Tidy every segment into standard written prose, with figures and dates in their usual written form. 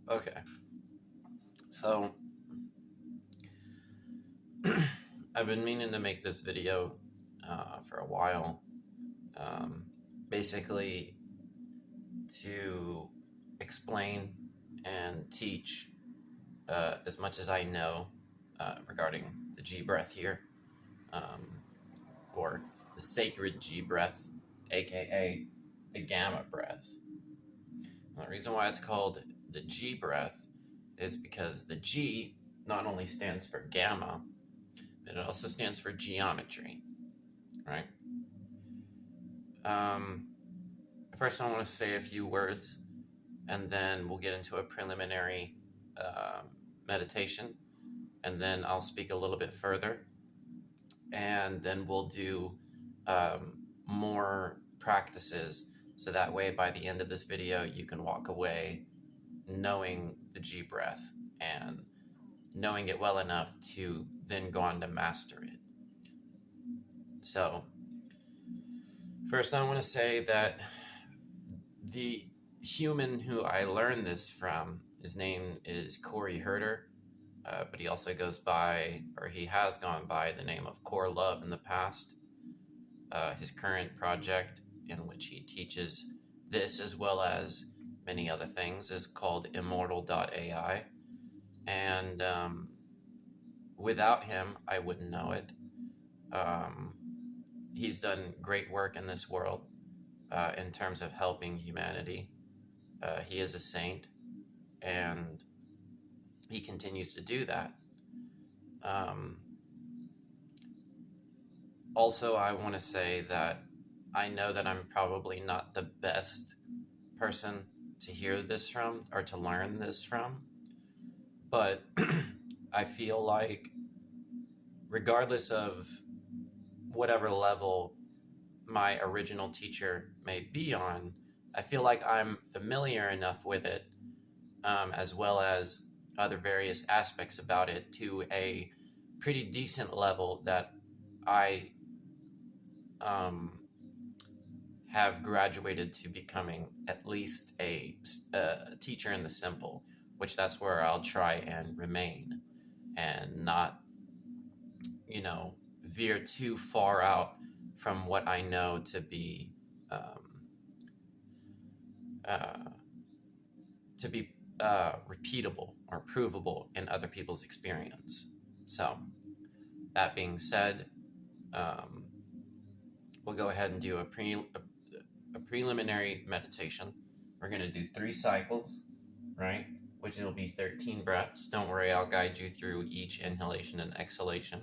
Okay, so I've been meaning to make this video for a while, um, basically to explain and teach as much as I know regarding the G breath here, um, or the sacred G breath, aka the gamma breath. And the reason why it's called the G breath is because the G not only stands for gamma, but it also stands for geometry, right? First, I want to say a few words, and then we'll get into a preliminary meditation, and then I'll speak a little bit further, and then we'll do more practices, so that way by the end of this video you can walk away knowing the G breath and knowing it well enough to then go on to master it. So first I want to say that the human who I learned this from, his name is Corey Herter, but he also goes by, or he has gone by, the name of Core Love in the past. His current project, in which he teaches this as well as many other things, is called Immortal.ai. And without him, I wouldn't know it. He's done great work in this world in terms of helping humanity. He is a saint, and he continues to do that. Also, I want to say that I know that I'm probably not the best person to hear this from or to learn this from, but I feel like regardless of whatever level my original teacher may be on, I feel like I'm familiar enough with it, as well as other various aspects about it, to a pretty decent level that I have graduated to becoming at least a teacher in the simple, which that's where I'll try and remain and not, veer too far out from what I know to be repeatable or provable in other people's experience. So that being said, we'll go ahead and do a preliminary meditation. We're going to do 3 cycles, right? Which will be 13 breaths. Don't worry, I'll guide you through each inhalation and exhalation.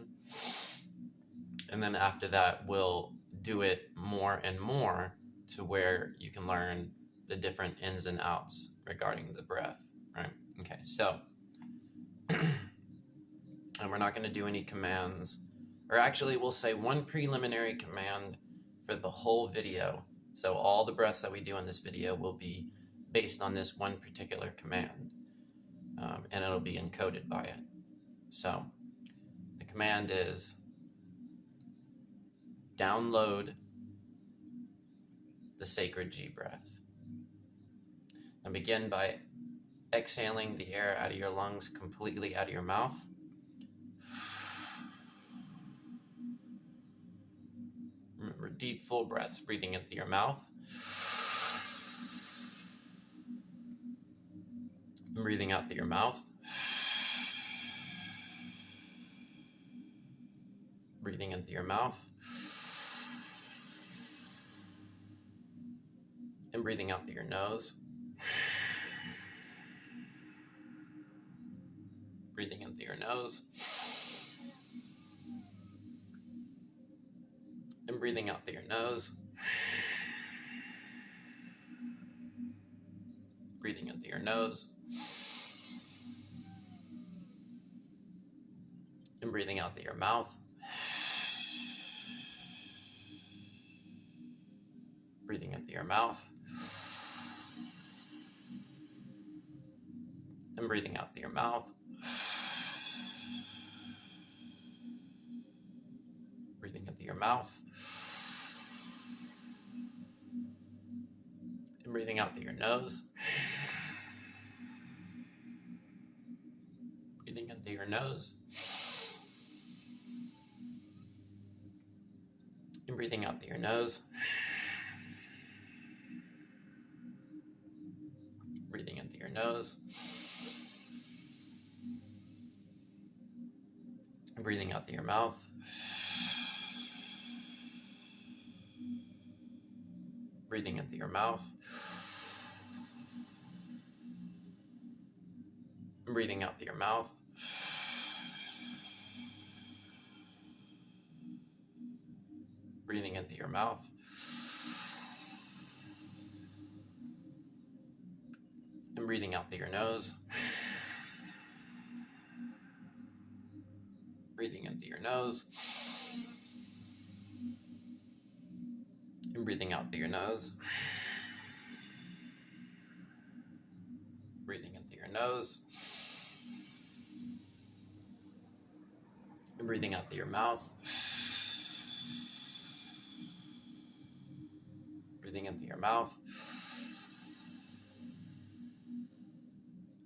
And then after that, we'll do it more and more to where you can learn the different ins and outs regarding the breath, right? Okay, so, and we're not going to do any commands, or actually we'll say one preliminary command for the whole video. So all the breaths that we do in this video will be based on this one particular command, and it'll be encoded by it. So the command is download the sacred G breath. And begin by exhaling the air out of your lungs completely out of your mouth. Remember, deep, full breaths, breathing into your mouth. Breathing out through your mouth. Breathing into your mouth. And breathing out through your nose. Breathing in through your nose. And breathing out through your nose. Breathing in through your nose. And breathing out through your mouth. Breathing in through your mouth. And breathing out through your mouth. Breathing into your mouth. And breathing out through your nose. through your nose. And breathing out through your nose. Breathing in through your nose. And breathing out through your mouth. Breathing in through your mouth. And breathing out through your mouth. Breathing in through your mouth. And breathing out through your nose. Breathing in through your nose. And breathing out through your nose. Breathing in through your nose. And breathing out through your mouth. Breathing in through your mouth.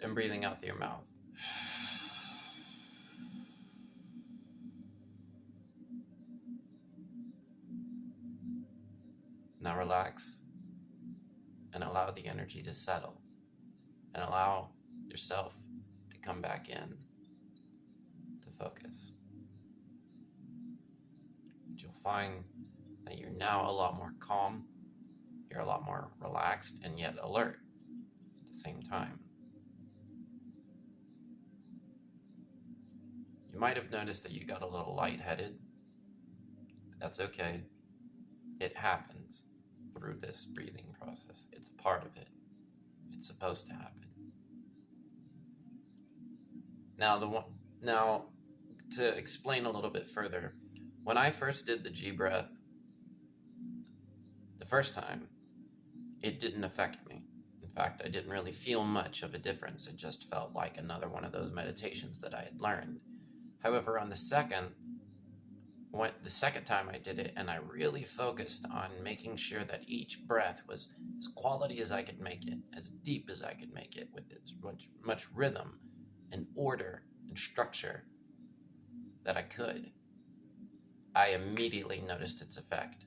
And breathing out through your mouth. Now relax and allow the energy to settle and allow yourself to come back in to focus. You'll find that you're now a lot more calm, you're a lot more relaxed and yet alert at the same time. You might have noticed that you got a little lightheaded. That's okay. It happens through this breathing process. It's a part of it. It's supposed to happen. Now, to explain a little bit further, when I first did the G breath, the first time, it didn't affect me. In fact, I didn't really feel much of a difference. It just felt like another one of those meditations that I had learned. However, on the second time I did it, and I really focused on making sure that each breath was as quality as I could make it, as deep as I could make it, with as much rhythm and order and structure that I could, I immediately noticed its effect.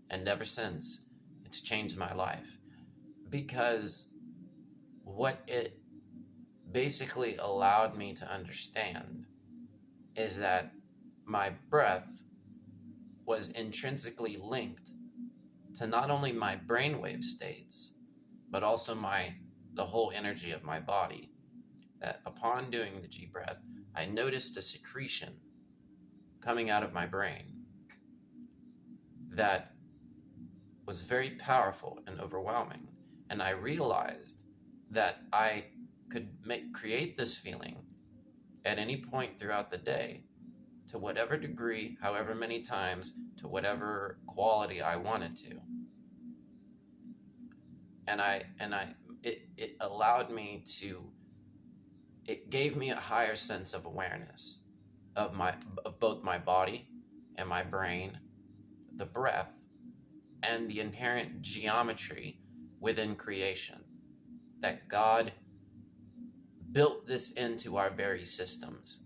And ever since, it's changed my life. Because what it basically allowed me to understand is that my breath was intrinsically linked to not only my brainwave states, but also the whole energy of my body. That upon doing the G breath, I noticed a secretion coming out of my brain that was very powerful and overwhelming. And I realized that I could create this feeling at any point throughout the day, to whatever degree, however many times, to whatever quality I wanted to. And it allowed me to, it gave me a higher sense of awareness of both my body and my brain, the breath, and the inherent geometry within creation, that God built this into our very systems.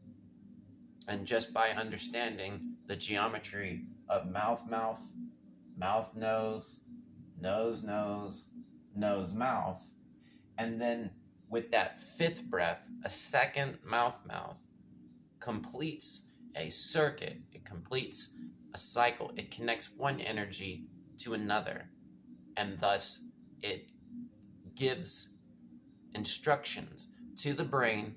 And just by understanding the geometry of mouth, nose, mouth, and then with that fifth breath, a second mouth, completes a circuit, it completes a cycle, it connects one energy to another, and thus it gives instructions to the brain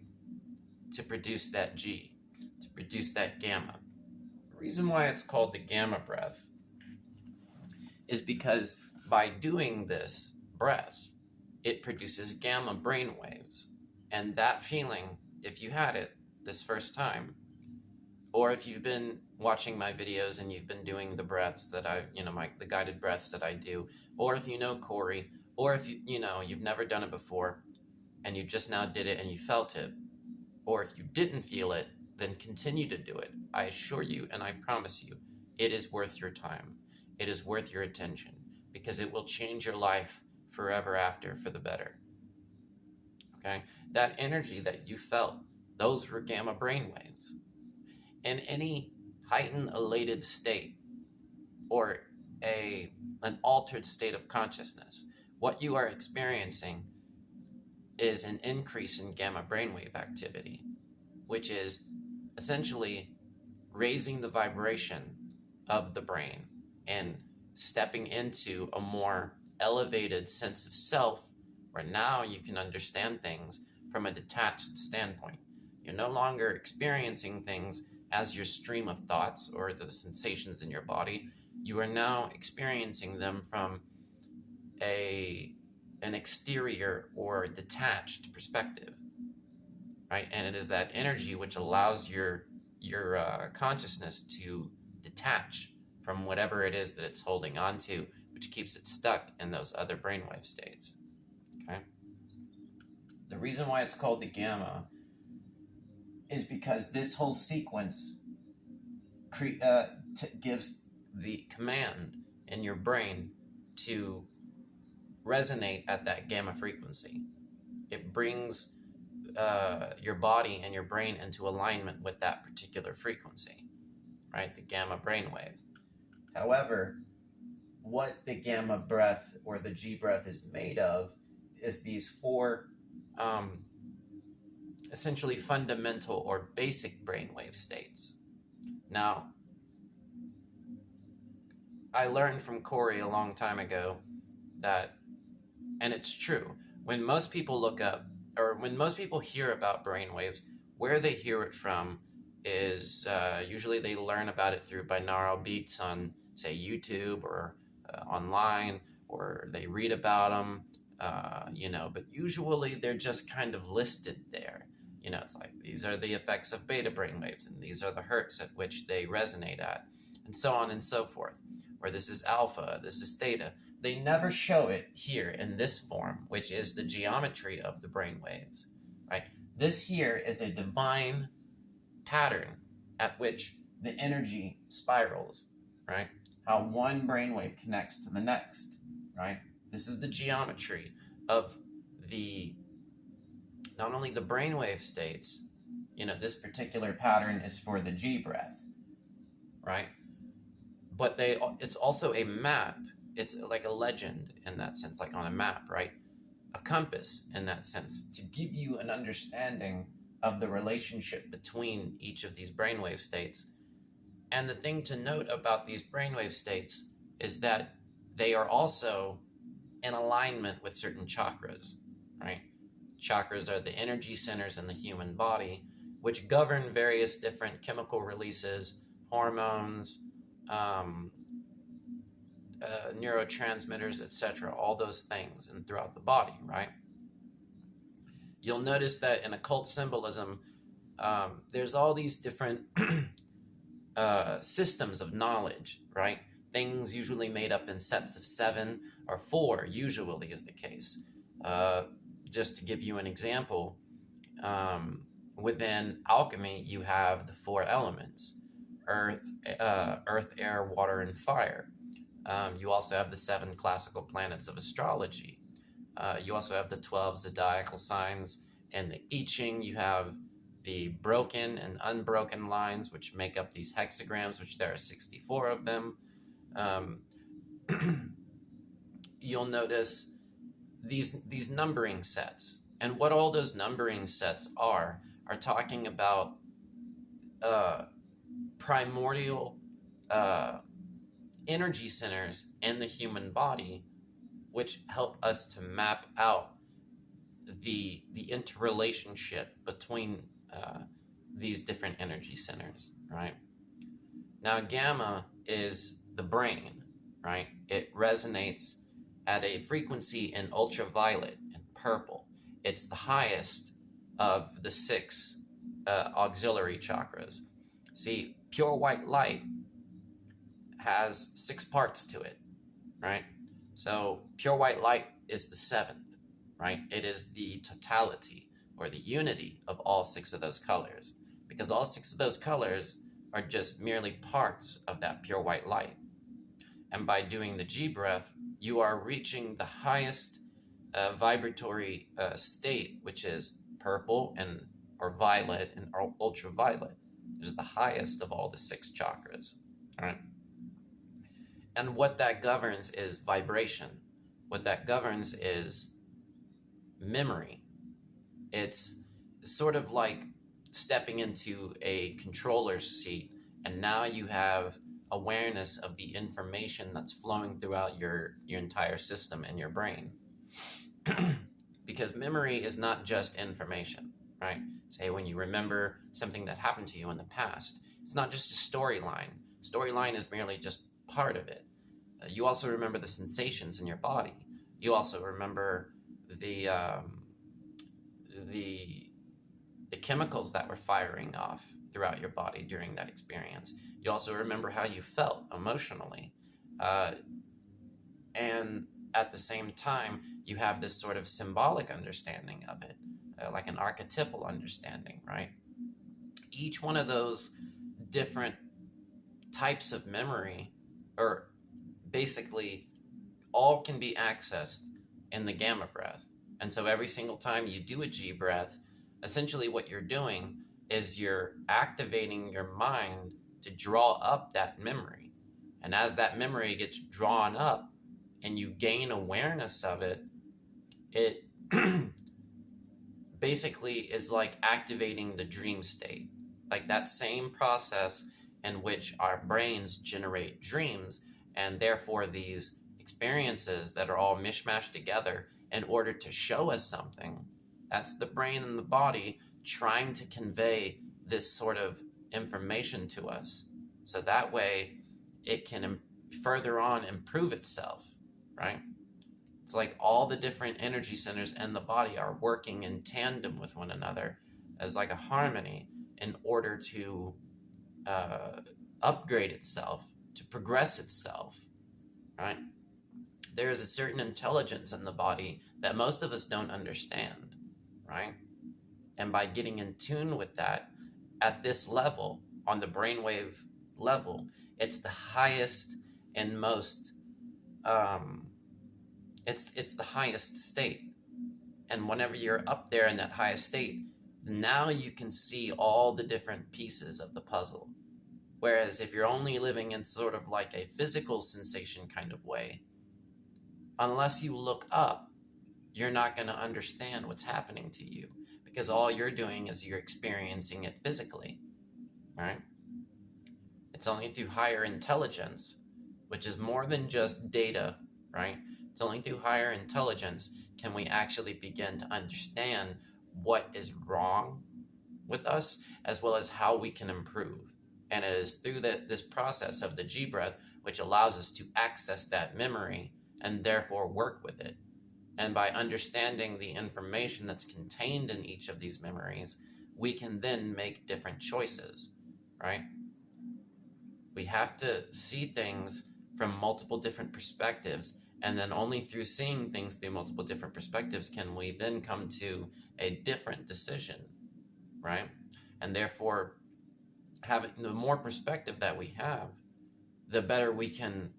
to produce that G, to produce that gamma. The reason why it's called the gamma breath is because by doing this breath, it produces gamma brain waves. And that feeling, if you had it this first time, or if you've been watching my videos and you've been doing the breaths that the guided breaths that I do, or if you know Corey, or if you've never done it before, and you just now did it and you felt it, or if you didn't feel it, then continue to do it. I assure you and I promise you, it is worth your time. It is worth your attention, because it will change your life forever after for the better. Okay? That energy that you felt those were gamma brainwaves. In any heightened elated state or an altered state of consciousness, what you are experiencing is an increase in gamma brainwave activity, which is essentially raising the vibration of the brain and stepping into a more elevated sense of self, where now you can understand things from a detached standpoint. You're no longer experiencing things as your stream of thoughts or the sensations in your body. You are now experiencing them from an exterior or detached perspective, right? And it is that energy which allows your consciousness to detach from whatever it is that it's holding on to, which keeps it stuck in those other brainwave states. Okay. The reason why it's called the gamma is because this whole sequence gives the command in your brain to resonate at that gamma frequency. It brings your body and your brain into alignment with that particular frequency, right? The gamma brainwave. However, what the gamma breath or the G breath is made of is these four essentially fundamental or basic brainwave states. Now, I learned from Corey a long time ago that, and it's true, when most people look up, or when most people hear about brainwaves, where they hear it from is usually they learn about it through binaural beats on, say, YouTube or online, or they read about them, but usually they're just kind of listed there. It's like, these are the effects of beta brainwaves, and these are the hertz at which they resonate at, and so on and so forth. Or this is alpha, this is theta. They never show it here in this form, which is the geometry of the brainwaves, right? This here is a divine pattern at which the energy spirals, right? How one brainwave connects to the next, right? This is the geometry of not only the brainwave states, this particular pattern is for the G breath, right? But it's also a map. It's like a legend in that sense, like on a map, right? A compass in that sense, to give you an understanding of the relationship between each of these brainwave states. And the thing to note about these brainwave states is that they are also in alignment with certain chakras, right? Chakras are the energy centers in the human body, which govern various different chemical releases, hormones, neurotransmitters, etc., all those things, and throughout the body, right? You'll notice that in occult symbolism, there's all these different systems of knowledge, right? Things usually made up in sets of 7 or 4, usually is the case. Just to give you an example, within alchemy, you have the 4 elements: earth, air, water, and fire. You also have the 7 classical planets of astrology. You also have the 12 zodiacal signs. And the I Ching, you have the broken and unbroken lines, which make up these hexagrams, which there are 64 of them. You'll notice these numbering sets. And what all those numbering sets are talking about primordial energy centers in the human body, which help us to map out the interrelationship between these different energy centers, right? Now, gamma is the brain, right? It resonates at a frequency in ultraviolet and purple. It's the highest of the 6 auxiliary chakras. See, pure white light has 6 parts to it, right? So pure white light is the 7th, right? It is the totality or the unity of all 6 of those colors, because all 6 of those colors are just merely parts of that pure white light. And by doing the G breath, you are reaching the highest vibratory state, which is purple or violet, and ultraviolet. It is the highest of all the 6 chakras. All right. And what that governs is vibration. What that governs is memory. It's sort of like stepping into a controller's seat, and now you have awareness of the information that's flowing throughout your entire system and your brain. Because memory is not just information, right? Say when you remember something that happened to you in the past, it's not just a storyline. Storyline is merely just part of it. You also remember the sensations in your body. You also remember the chemicals that were firing off throughout your body during that experience. You also remember how you felt emotionally. And at the same time, you have this sort of symbolic understanding of it, like an archetypal understanding, right? Each one of those different types of memory, or basically all can be accessed in the gamma breath. And so every single time you do a G breath, essentially what you're doing is you're activating your mind to draw up that memory. And as that memory gets drawn up and you gain awareness of it, it basically is like activating the dream state. Like that same process in which our brains generate dreams, and therefore these experiences that are all mishmashed together in order to show us something. That's the brain and the body trying to convey this sort of information to us. So that way it can further on improve itself, right? It's like all the different energy centers in the body are working in tandem with one another as like a harmony in order to upgrade itself, to progress itself, right? There is a certain intelligence in the body that most of us don't understand, right? And by getting in tune with that at this level, on the brainwave level, it's the highest and most, it's the highest state. And whenever you're up there in that highest state, now you can see all the different pieces of the puzzle. Whereas if you're only living in sort of like a physical sensation kind of way, unless you look up, you're not going to understand what's happening to you, because all you're doing is you're experiencing it physically, right? It's only through higher intelligence, which is more than just data, right? It's only through higher intelligence can we actually begin to understand what is wrong with us, as well as how we can improve. And it is through this process of the G breath, which allows us to access that memory and therefore work with it. And by understanding the information that's contained in each of these memories, we can then make different choices, right? We have to see things from multiple different perspectives, and then only through seeing things through multiple different perspectives can we then come to a different decision, right? And therefore, having the more perspective that we have, the better we can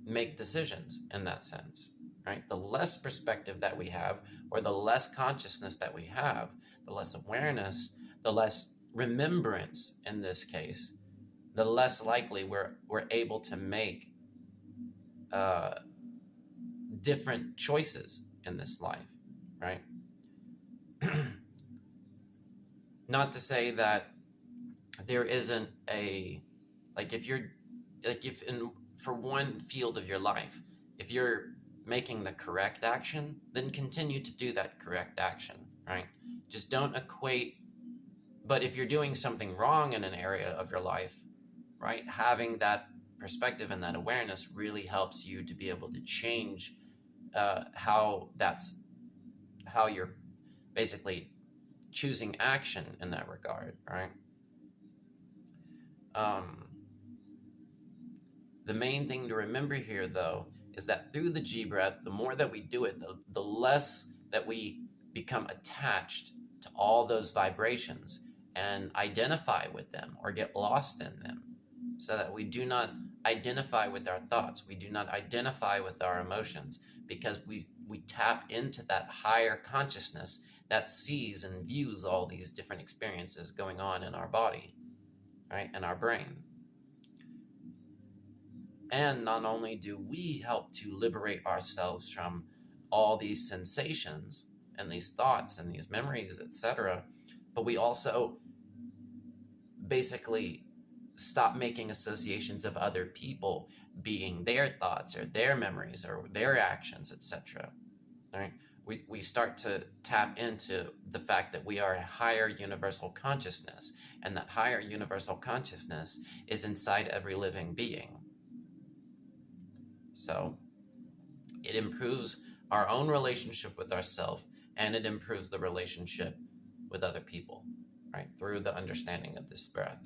make decisions in that sense, right? The less perspective that we have, or the less consciousness that we have, the less awareness, the less remembrance in this case, the less likely we're able to make different choices in this life, right? Not to say that there isn't for one field of your life, if you're making the correct action, then continue to do that correct action, right? Just don't equate. But if you're doing something wrong in an area of your life, right, having that perspective and that awareness really helps you to be able to change how you're basically choosing action in that regard, right? The main thing to remember here, though, is that through the G breath, the more that we do it, the less that we become attached to all those vibrations and identify with them or get lost in them, so that we do not identify with our thoughts, we do not identify with our emotions, because we tap into that higher consciousness that sees and views all these different experiences going on in our body, right, in our brain. And not only do we help to liberate ourselves from all these sensations and these thoughts and these memories, etc., but we also basically stop making associations of other people being their thoughts or their memories or their actions, etc. Right? We start to tap into the fact that we are a higher universal consciousness, and that higher universal consciousness is inside every living being. So it improves our own relationship with ourselves, and it improves the relationship with other people, right, through the understanding of this breath.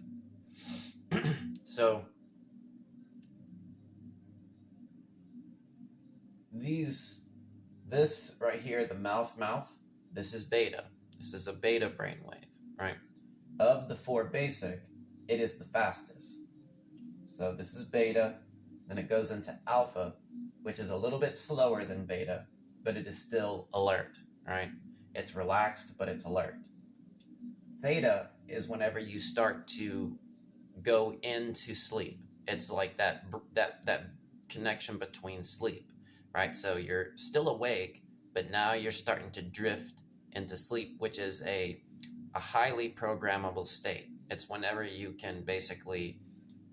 So this right here, the mouth, this is beta. This is a beta brainwave, right? Of the four basic, it is the fastest. So this is beta, then it goes into alpha, which is a little bit slower than beta, but it is still alert, right? It's relaxed, but it's alert. Theta is whenever you start to go into sleep. It's like that connection between sleep, right? So you're still awake, but now you're starting to drift into sleep, which is a highly programmable state. It's whenever you can basically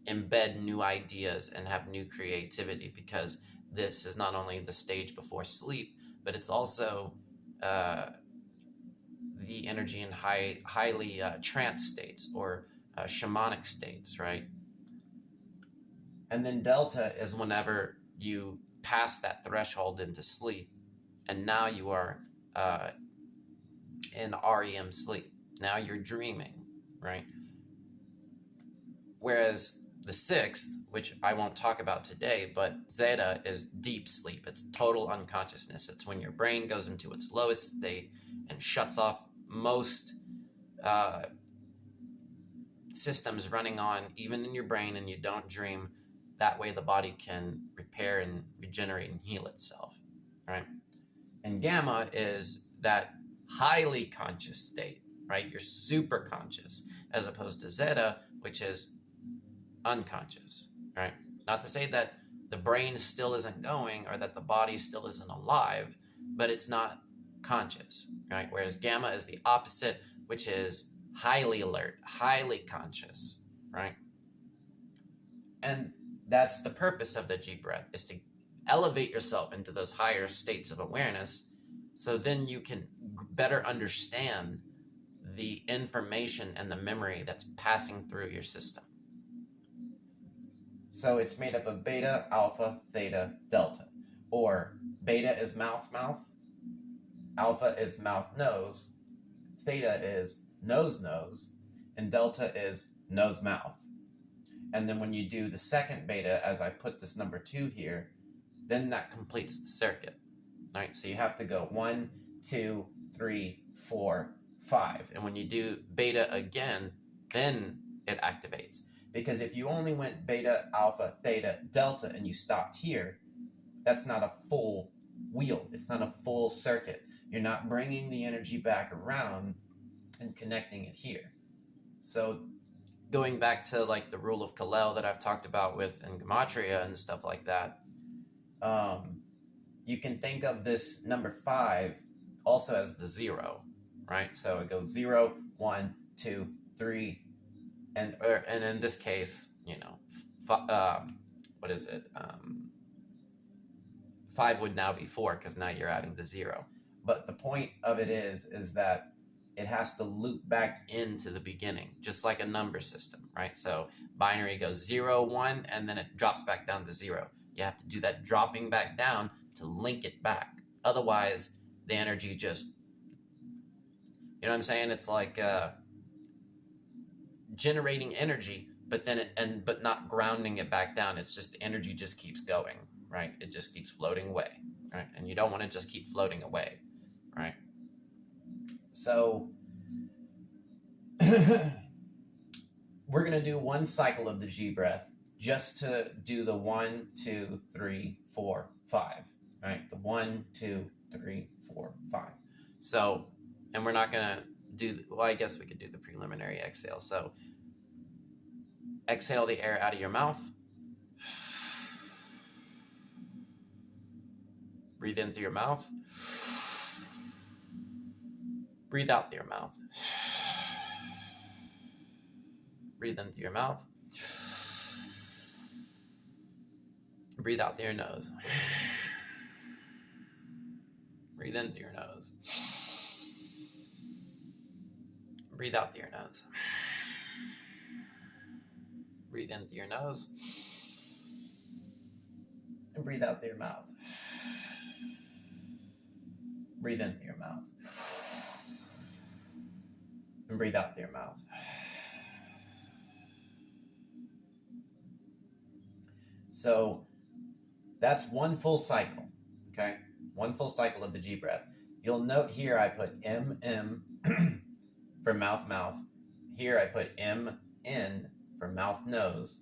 embed new ideas and have new creativity, because this is not only the stage before sleep, but it's also the energy in highly trance states or shamanic states, right? And then delta is whenever you pass that threshold into sleep, and now you are in REM sleep. Now you're dreaming, right? Whereas the sixth, which I won't talk about today, but zeta is deep sleep. It's total unconsciousness. It's when your brain goes into its lowest state and shuts off most systems running on, even in your brain, and you don't dream. That way the body can repair and regenerate and heal itself, right? And gamma is that highly conscious state, right? You're super conscious, as opposed to zeta, which is unconscious, right? Not to say that the brain still isn't going or that the body still isn't alive, but it's not conscious, right? Whereas gamma is the opposite, which is highly alert, highly conscious, right? And that's the purpose of the G breath, is to elevate yourself into those higher states of awareness, so then you can better understand the information and the memory that's passing through your system. So it's made up of beta, alpha, theta, delta. Or beta is mouth, alpha is mouth, nose, theta is nose, and delta is nose, mouth. And then when you do the second beta, as I put this number 2 here, then that completes the circuit. All right, so you have to go 1, 2, 3, 4, 5. And when you do beta again, then it activates. Because if you only went beta, alpha, theta, delta, and you stopped here, that's not a full wheel. It's not a full circuit. You're not bringing the energy back around and connecting it here. So going back to like the rule of Kalel that I've talked about with in Gematria and stuff like that, you can think of this number 5 also as the 0, right? So it goes 0, 1, 2, 3, and in this case, you know, what is it? 5 would now be 4, because now you're adding the 0. But the point of it is that it has to loop back into the beginning, just like a number system, right? So binary goes 0, 1, and then it drops back down to 0. You have to do that dropping back down to link it back. Otherwise, the energy just, you know what I'm saying? It's like generating energy, but then but not grounding it back down. It's just the energy just keeps going, right? It just keeps floating away, right? And you don't want to just keep floating away, right? So we're going to do one cycle of the G breath just to do the 1, 2, 3, 4, 5, right? The 1, 2, 3, 4, 5. So And we're not going to do, well, I guess we could do the preliminary exhale. So exhale the air out of your mouth. Breathe in through your mouth. Breathe out through your mouth. Breathe in through your mouth. Breathe out through your nose. Breathe in through your nose. Breathe out through your nose. Breathe in through your nose. And breathe out through your mouth. Breathe in through your mouth. And breathe out through your mouth. So that's one full cycle, okay? One full cycle of the G breath. You'll note here I put M for mouth, mouth. Here I put M-N for mouth, nose.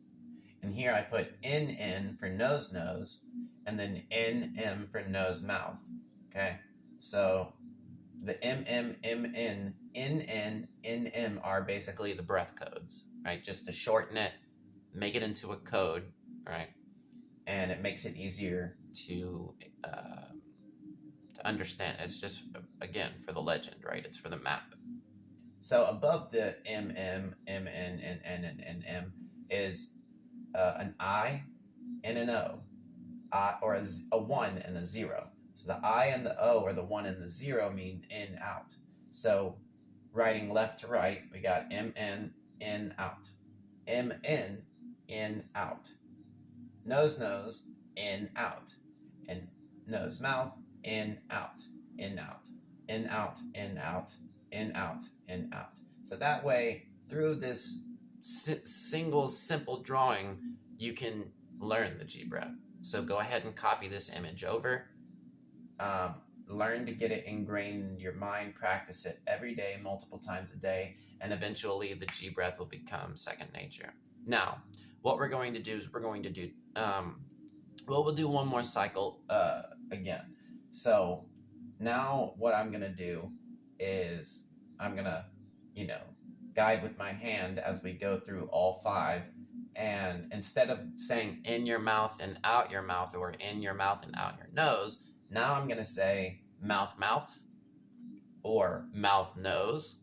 And here I put N-N for nose, nose. And then N-M for nose, mouth, okay? So the M-M, M-N, N-N, N-M are basically the breath codes, right? Just to shorten it, make it into a code, right? And it makes it easier to understand. It's just, again, for the legend, right? It's for the map. So above the M, M, M, N, N, N, N, N, M is an I and an O, or a 1 and a 0. So the I and the O, or the 1 and the 0, mean in, out. So writing left to right, we got M, N, in, out. M, N, in, out. Nose, nose, in, out. And nose, mouth, in, out, in, out, in, out, in, out, in, out, in, out. So that way, through this single simple drawing, you can learn the G breath. So go ahead and copy this image over. Learn to get it ingrained in your mind, practice it every day, multiple times a day, and eventually the G breath will become second nature. Now, what we're going to do is we'll do one more cycle again. So now what I'm going to do is I'm going to, guide with my hand as we go through all 5. And instead of saying in your mouth and out your mouth, or in your mouth and out your nose, now I'm going to say mouth, mouth, or mouth, nose,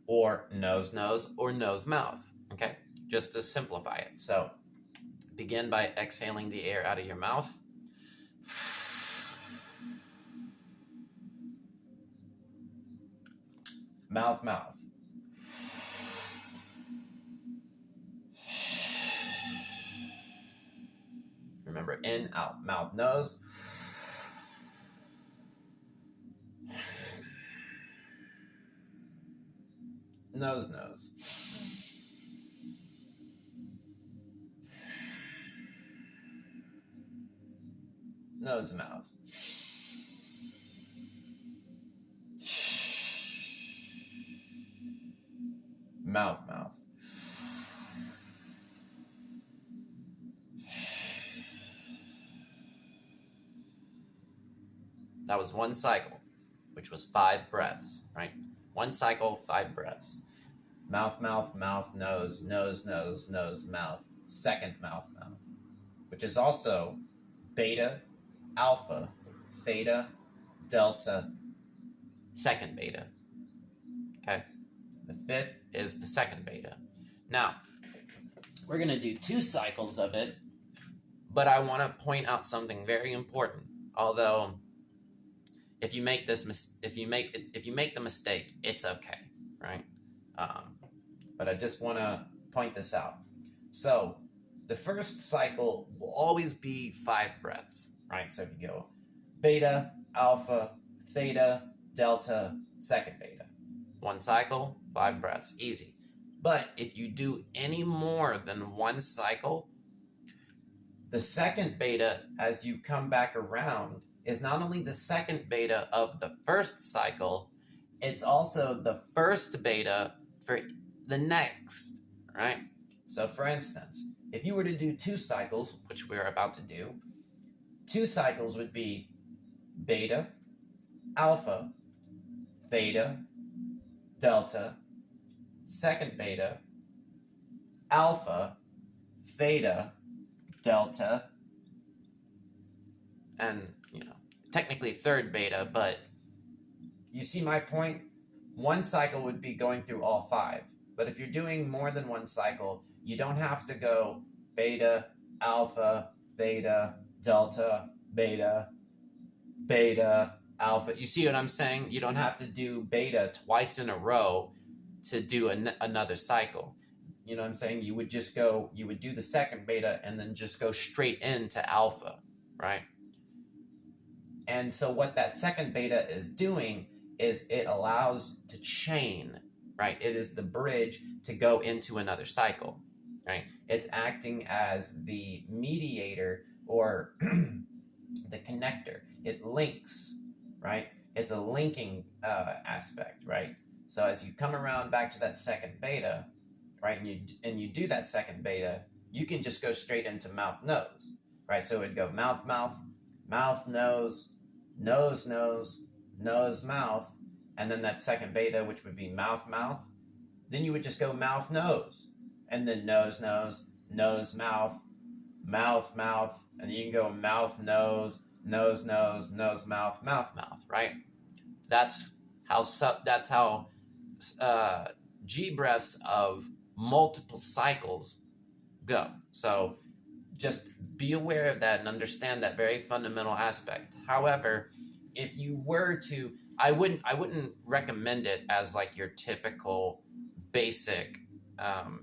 or nose, nose, or nose, mouth. Okay? Just to simplify it. So begin by exhaling the air out of your mouth. Mouth, mouth. Remember, in, out, mouth, nose. Nose, nose. Nose, mouth. Mouth, mouth. That was one cycle, which was 5 breaths, right? One cycle, 5 breaths. Mouth, mouth, mouth, nose, nose, nose, nose, mouth. Second mouth, mouth, which is also beta, alpha, theta, delta, second beta. Okay? The 5th is the second beta. Now, we're going to do 2 cycles of it, but I want to point out something very important. Although, if you make the mistake, it's okay, right? But I just want to point this out. So, the first cycle will always be 5 breaths, right? So if you go beta, alpha, theta, delta, second beta. One cycle, 5 breaths, easy. But if you do any more than one cycle, the second beta, as you come back around, is not only the second beta of the first cycle, it's also the first beta for the next, right? So for instance, if you were to do 2 cycles, which we're about to do, 2 cycles would be beta, alpha, theta, delta, second beta, alpha, theta, delta, and, technically third beta, but you see my point? One cycle would be going through all 5. But if you're doing more than one cycle, you don't have to go beta, alpha, theta, delta, beta, beta, alpha. You see what I'm saying? You don't have to do beta twice in a row to do another cycle. You know what I'm saying? You would do the second beta and then just go straight into alpha, right? And so what that second beta is doing is it allows to chain, right? It is the bridge to go into another cycle, right? It's acting as the mediator or the connector. It links, right? It's a linking aspect, right? So as you come around back to that second beta, right, and you do that second beta, you can just go straight into mouth nose, right? So it'd go mouth mouth, mouth nose, nose nose, nose mouth, and then that second beta, which would be mouth mouth. Then you would just go mouth nose, and then nose nose, nose mouth, mouth mouth, and you can go mouth nose, nose nose, nose mouth, mouth mouth, right? That's how G breaths of multiple cycles go. So just be aware of that and understand that very fundamental aspect. However, if you were to, I wouldn't recommend it as like your typical basic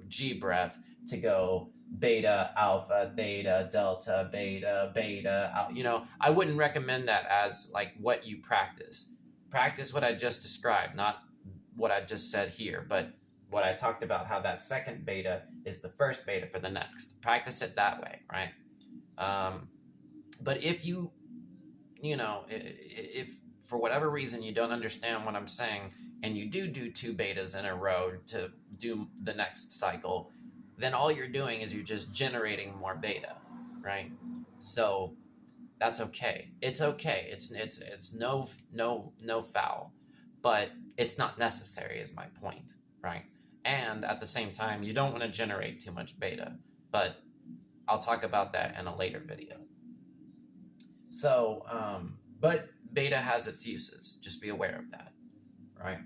G breath to go beta, alpha, theta, delta, beta, beta. I wouldn't recommend that as like what you practice. Practice what I just described, not what I just said here, but what I talked about, how that second beta is the first beta for the next. Practice it that way, right? But if if for whatever reason you don't understand what I'm saying, and you do 2 betas in a row to do the next cycle, then all you're doing is you're just generating more beta, right? So that's okay. It's okay. It's no foul, but it's not necessary is my point, right? And at the same time, you don't want to generate too much beta, but I'll talk about that in a later video. So, but beta has its uses. Just be aware of that, right?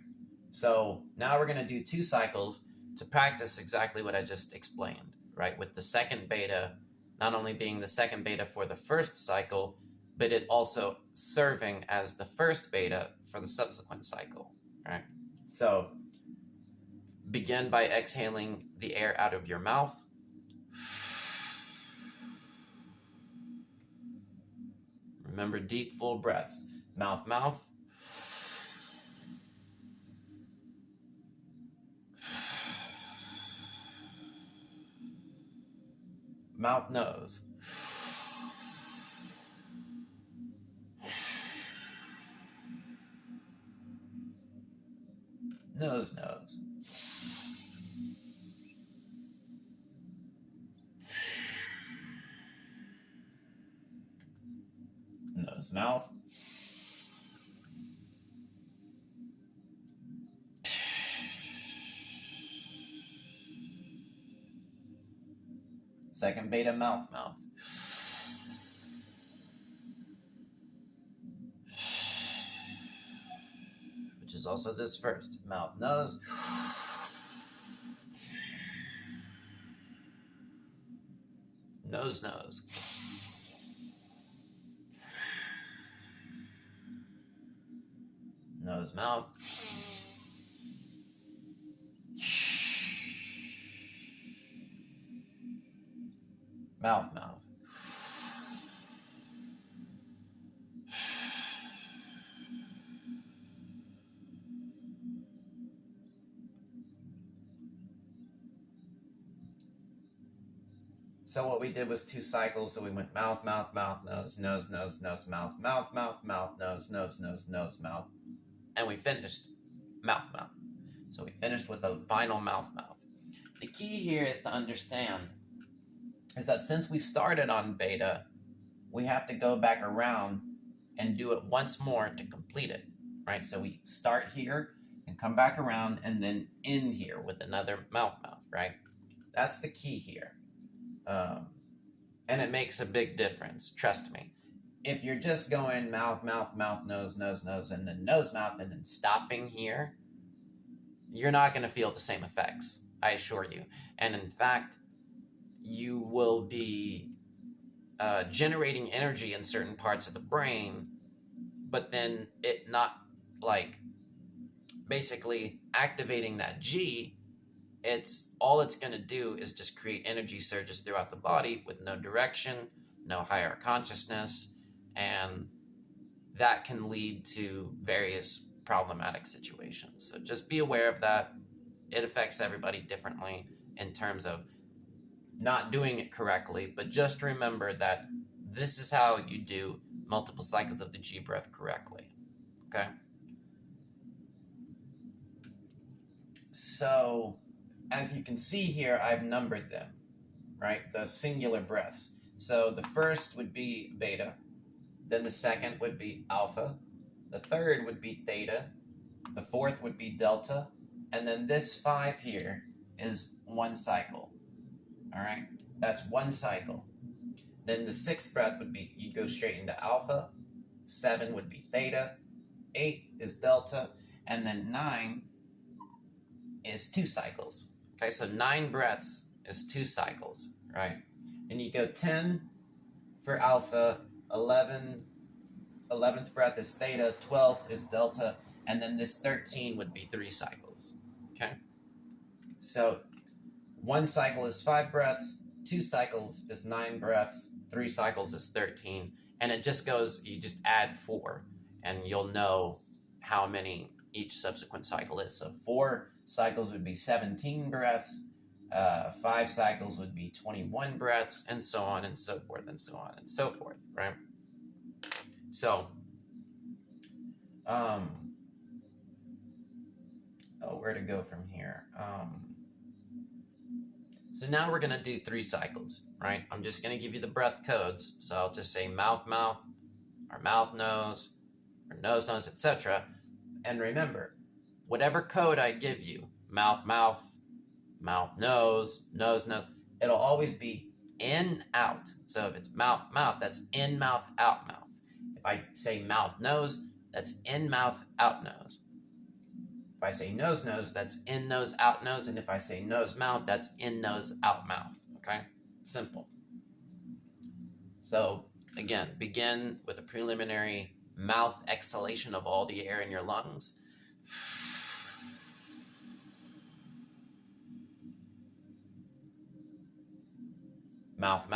So now we're going to do 2 cycles to practice exactly what I just explained, right? With the second beta not only being the second beta for the first cycle, but it also serving as the first beta for the subsequent cycle, right? So begin by exhaling the air out of your mouth. Remember deep, full breaths. Mouth, mouth. Mouth, nose. Nose, nose. Nose, mouth. Second beta, mouth, mouth. Which is also this first. Mouth, nose. Nose, nose. Nose, mouth. Mouth, mouth. So what we did was 2 cycles. So we went mouth, mouth, mouth, nose, nose, nose, nose, mouth, mouth, mouth, mouth, nose, nose, nose, nose, mouth. And we finished mouth, mouth. So we finished with the final mouth, mouth. The key here is to understand is that since we started on beta, we have to go back around and do it once more to complete it, right? So we start here, and come back around and then in here with another mouth, right? That's the key here. And it makes a big difference, trust me. If you're just going mouth, nose, and then nose, mouth, and then stopping here, you're not going to feel the same effects, I assure you. And in fact, you will be generating energy in certain parts of the brain, but then it not like basically activating that G. All it's going to do is just create energy surges throughout the body with no direction, no higher consciousness, and that can lead to various problematic situations. So just be aware of that. It affects everybody differently in terms of not doing it correctly, but just remember that this is how you do multiple cycles of the G breath correctly, okay? So, as you can see here, I've numbered them, right? The singular breaths. So the first would be beta, then the second would be alpha, the third would be theta, the fourth would be delta, and then this 5 here is 1 cycle, all right? That's 1 cycle. Then the 6th breath would be, you'd go straight into alpha, 7 would be theta, 8 is delta, and then 9 is 2 cycles. Okay, so 9 breaths is 2 cycles, right? And you go 10 for alpha, 11th breath is theta, 12 is delta, and then this 13 would be 3 cycles, okay? So 1 cycle is 5 breaths, 2 cycles is 9 breaths, 3 cycles is 13, and it just goes, you just add 4, and you'll know how many each subsequent cycle is. So 4 cycles would be 17 breaths, 5 cycles would be 21 breaths, and so on and so forth, and so on and so forth, right? So, where to go from here? So now we're going to do 3 cycles, right? I'm just going to give you the breath codes. So I'll just say mouth, or mouth, nose, or nose, etc. And remember, whatever code I give you, mouth, nose, it'll always be in, out. So if it's mouth, that's in, mouth, out, mouth. If I say mouth, nose, that's in, mouth, out, nose. If I say nose, that's in, nose, out, nose. And if I say nose, mouth, that's in, nose, out, mouth. Okay? Simple. So again, begin with a preliminary mouth exhalation of all the air in your lungs. Mouth.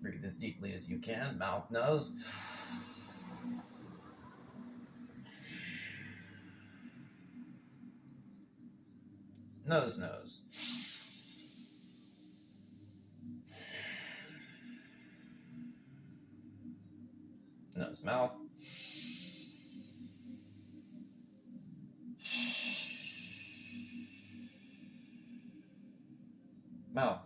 Breathe as deeply as you can. Mouth, nose. Nose. Nose, mouth. Mouth.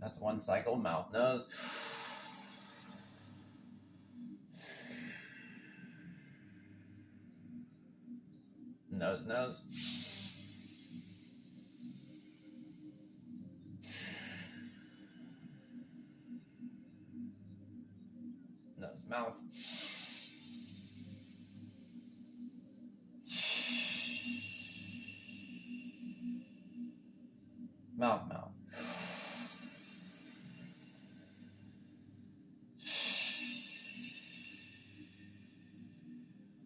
That's 1 cycle. Mouth, nose. Nose. Nose, mouth. Mouth.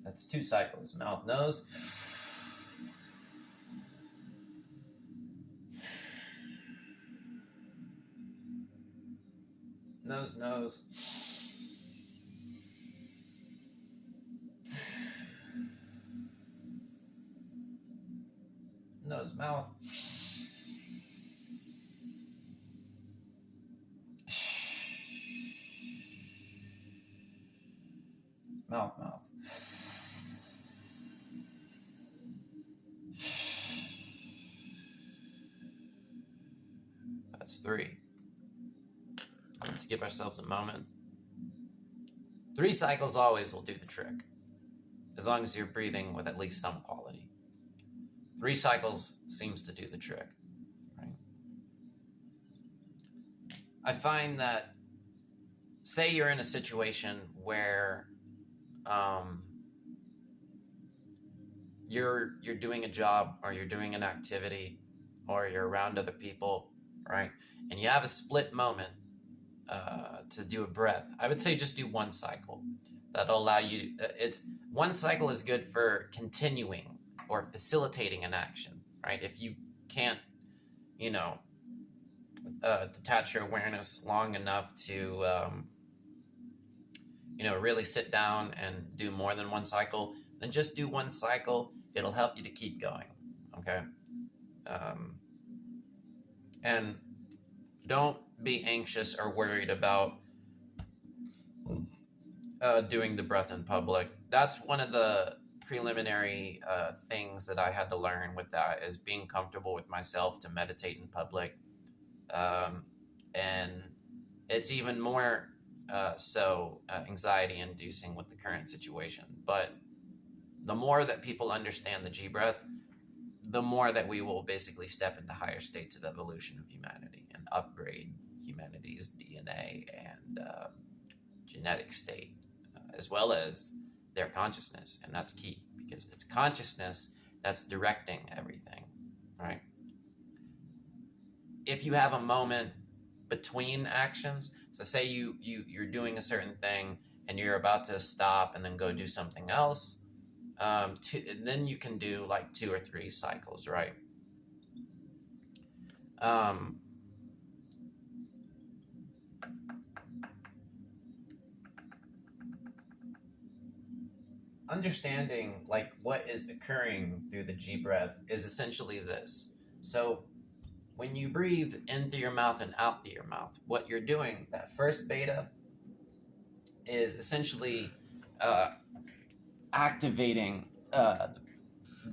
That's 2 cycles. Mouth, nose. Nose. Nose, mouth. Mouth. That's 3. Let's give ourselves a moment. 3 cycles always will do the trick, as long as you're breathing with at least some quality. 3 cycles seems to do the trick, right? I find that, say you're in a situation where you're doing a job, or you're doing an activity, or you're around other people, right? And you have a split moment to do a breath. I would say just do 1 cycle. That'll allow you. It's 1 cycle is good for continuing or facilitating an action, right? If you can't, detach your awareness long enough to, really sit down and do more than 1 cycle, then just do 1 cycle. It'll help you to keep going, okay? And don't be anxious or worried about doing the breath in public. That's one of the preliminary things that I had to learn with that, is being comfortable with myself to meditate in public. And it's even more anxiety inducing with the current situation. But the more that people understand the G breath, the more that we will basically step into higher states of evolution of humanity and upgrade humanity's DNA and genetic state, as well as their consciousness. And that's key, because it's consciousness that's directing everything, right? If you have a moment between actions, so say you're doing a certain thing and you're about to stop and then go do something else, then you can do like 2 or 3 cycles, right? Understanding like what is occurring through the G breath is essentially this. So when you breathe in through your mouth and out through your mouth, what you're doing, that first beta, is essentially activating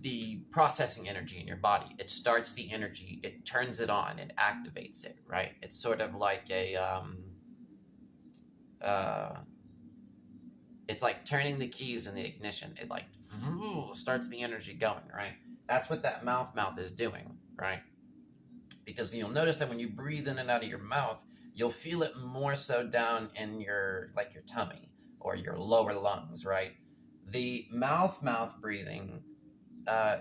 the processing energy in your body. It starts the energy, it turns it on, it activates it, right? It's sort of like it's like turning the keys in the ignition. It like starts the energy going, right? That's what that mouth is doing, right? Because you'll notice that when you breathe in and out of your mouth, you'll feel it more so down in your tummy or your lower lungs, right? The mouth breathing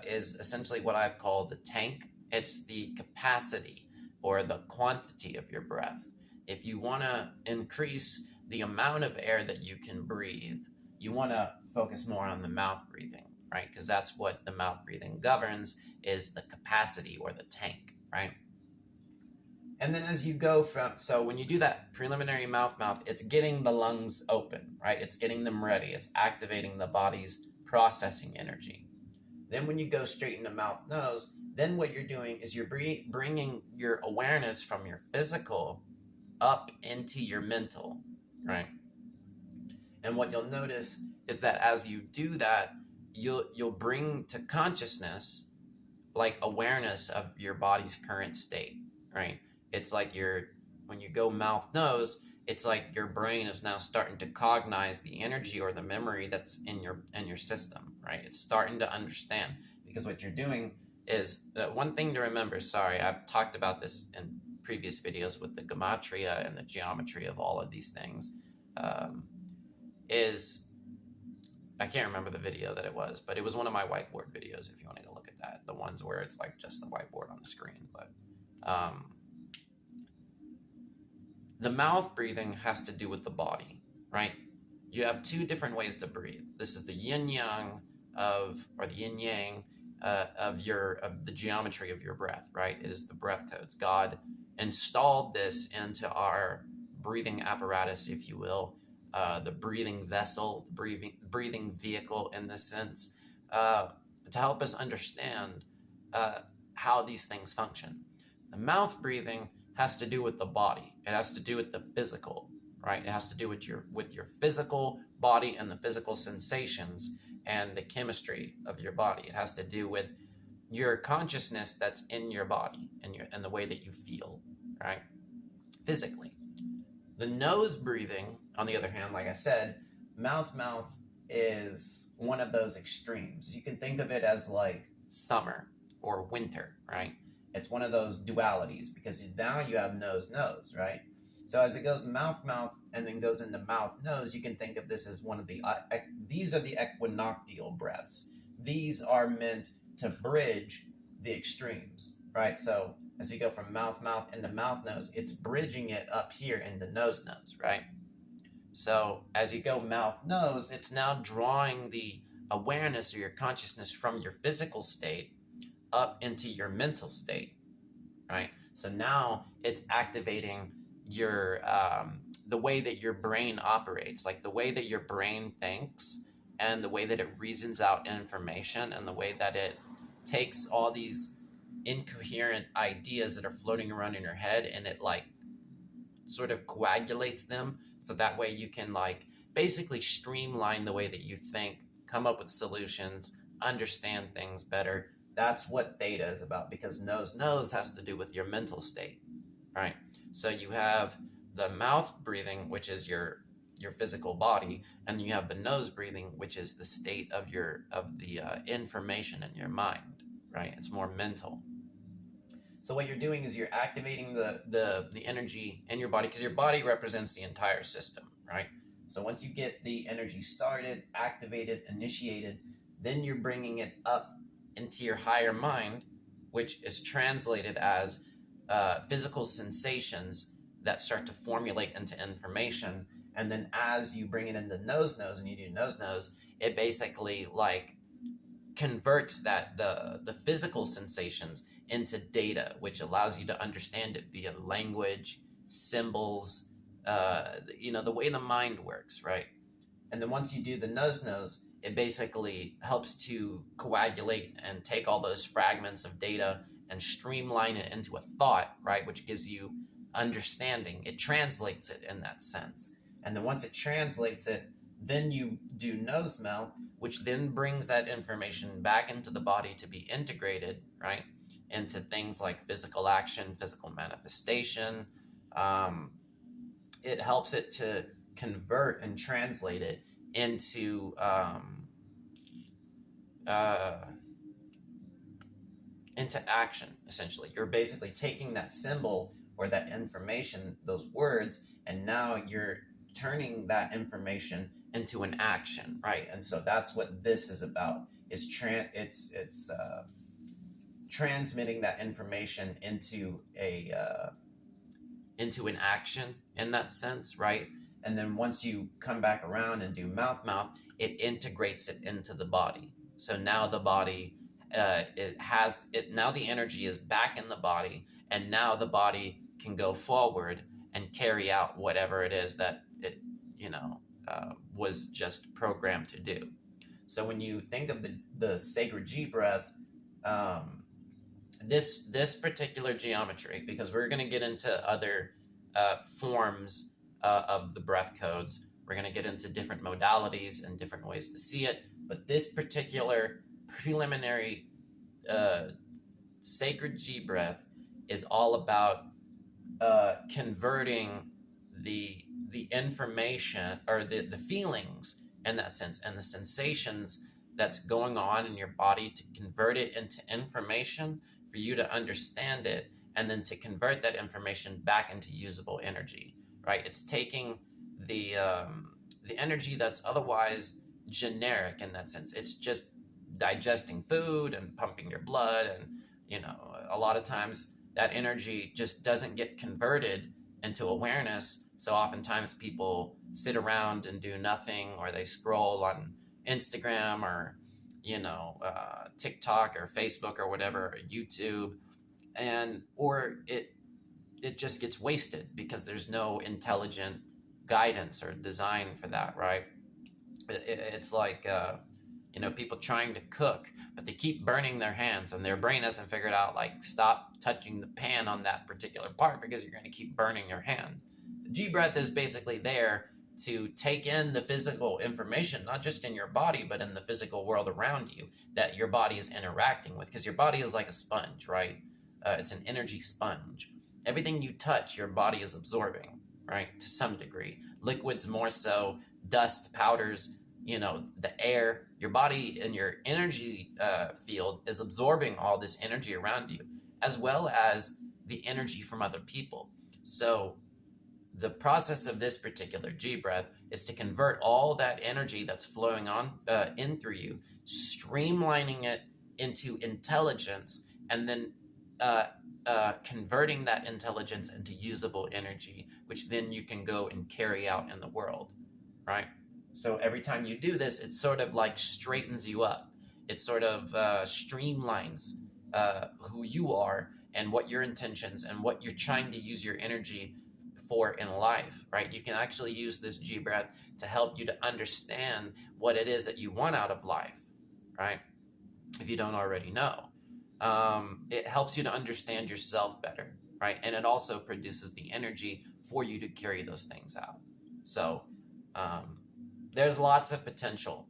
is essentially what I've called the tank. It's the capacity or the quantity of your breath. If you want to increase the amount of air that you can breathe, you want to focus more on the mouth breathing, right? Because that's what the mouth breathing governs, is the capacity or the tank, right? And then as you go so when you do that preliminary mouth, it's getting the lungs open, right? It's getting them ready. It's activating the body's processing energy. Then when you go straight into mouth, nose, then what you're doing is you're bringing your awareness from your physical up into your mental, right? And what you'll notice is that as you do that, you'll bring to consciousness like awareness of your body's current state, right? It's like when you go mouth nose, it's like your brain is now starting to cognize the energy or the memory that's in your system, right? It's starting to understand, because what you're doing is one thing to remember. Sorry, I've talked about this in previous videos with the gematria and the geometry of all of these things. I can't remember the video that it was, but it was one of my whiteboard videos. If you want to go look at that, the ones where it's like just the whiteboard on the screen, but. The mouth breathing has to do with the body, right? You have 2 different ways to breathe. This is the yin-yang of the geometry of your breath, right? It is the breath codes. God installed this into our breathing apparatus, if you will, the breathing vessel, breathing vehicle in this sense, to help us understand how these things function. The mouth breathing has to do with the body. It has to do with the physical, right? It has to do with your physical body and the physical sensations and the chemistry of your body. It has to do with your consciousness that's in your body and the way that you feel, right? Physically. The nose breathing, on the other hand, like I said, mouth is one of those extremes. You can think of it as like summer or winter, right? It's one of those dualities because now you have nose, right? So as it goes mouth, and then goes into mouth, nose, you can think of this as one of the, these are the equinoctial breaths. These are meant to bridge the extremes, right? So as you go from mouth into mouth, nose, it's bridging it up here into nose, right? So as you go mouth, nose, it's now drawing the awareness or your consciousness from your physical state up into your mental state, right? So now it's activating your the way that your brain operates, like the way that your brain thinks and the way that it reasons out information and the way that it takes all these incoherent ideas that are floating around in your head and it like sort of coagulates them so that way you can like basically streamline the way that you think, come up with solutions, understand things better. That's what theta is about, because nose has to do with your mental state, right? So you have the mouth breathing, which is your physical body, and you have the nose breathing, which is the state of the information in your mind, right? It's more mental. So what you're doing is you're activating the energy in your body, because your body represents the entire system, right? So once you get the energy started, activated, initiated, then you're bringing it up into your higher mind, which is translated as physical sensations that start to formulate into information. And then as you bring it into nose and you do nose, it basically like converts that the physical sensations into data, which allows you to understand it via language, symbols, the way the mind works, right? And then once you do the nose, it basically helps to coagulate and take all those fragments of data and streamline it into a thought, right? Which gives you understanding. It translates it in that sense. And then once it translates it, then you do nose mouth, which then brings that information back into the body to be integrated, right? Into things like physical action, physical manifestation. It helps it to convert and translate it into action, essentially. You're basically taking that symbol or that information, those words, and now you're turning that information into an action, right? And so that's what this is about, is transmitting that information into an action in that sense, right? And then once you come back around and do mouth, it integrates it into the body. So now the body, now the energy is back in the body, and now the body can go forward and carry out whatever it is that it, was just programmed to do. So when you think of the sacred G breath, this particular geometry, because we're going to get into other forms of the breath codes, we're going to get into different modalities and different ways to see it, but this particular preliminary sacred G breath is all about converting the information or the feelings in that sense and the sensations that's going on in your body, to convert it into information for you to understand it, and then to convert that information back into usable energy, right? It's taking the energy that's otherwise generic in that sense. It's just digesting food and pumping your blood, and a lot of times that energy just doesn't get converted into awareness. So oftentimes people sit around and do nothing, or they scroll on Instagram or TikTok or Facebook or whatever, or YouTube, or it just gets wasted because there's no intelligent guidance or design for that, right? It's like people trying to cook, but they keep burning their hands, and their brain hasn't figured out, like, stop touching the pan on that particular part because you're going to keep burning your hand. The G breath is basically there to take in the physical information, not just in your body, but in the physical world around you that your body is interacting with, because your body is like a sponge, right? It's an energy sponge. Everything you touch, your body is absorbing, right? To some degree. Liquids more so, dust, powders, the air, your body and your energy field is absorbing all this energy around you, as well as the energy from other people. So the process of this particular G breath is to convert all that energy that's flowing on in through you, streamlining it into intelligence, and then converting that intelligence into usable energy, which then you can go and carry out in the world, right? So every time you do this, it sort of like straightens you up. It sort of streamlines who you are and what your intentions and what you're trying to use your energy for in life, right? You can actually use this G breath to help you to understand what it is that you want out of life, right? If you don't already know. It helps you to understand yourself better, right? And it also produces the energy for you to carry those things out. So there's lots of potential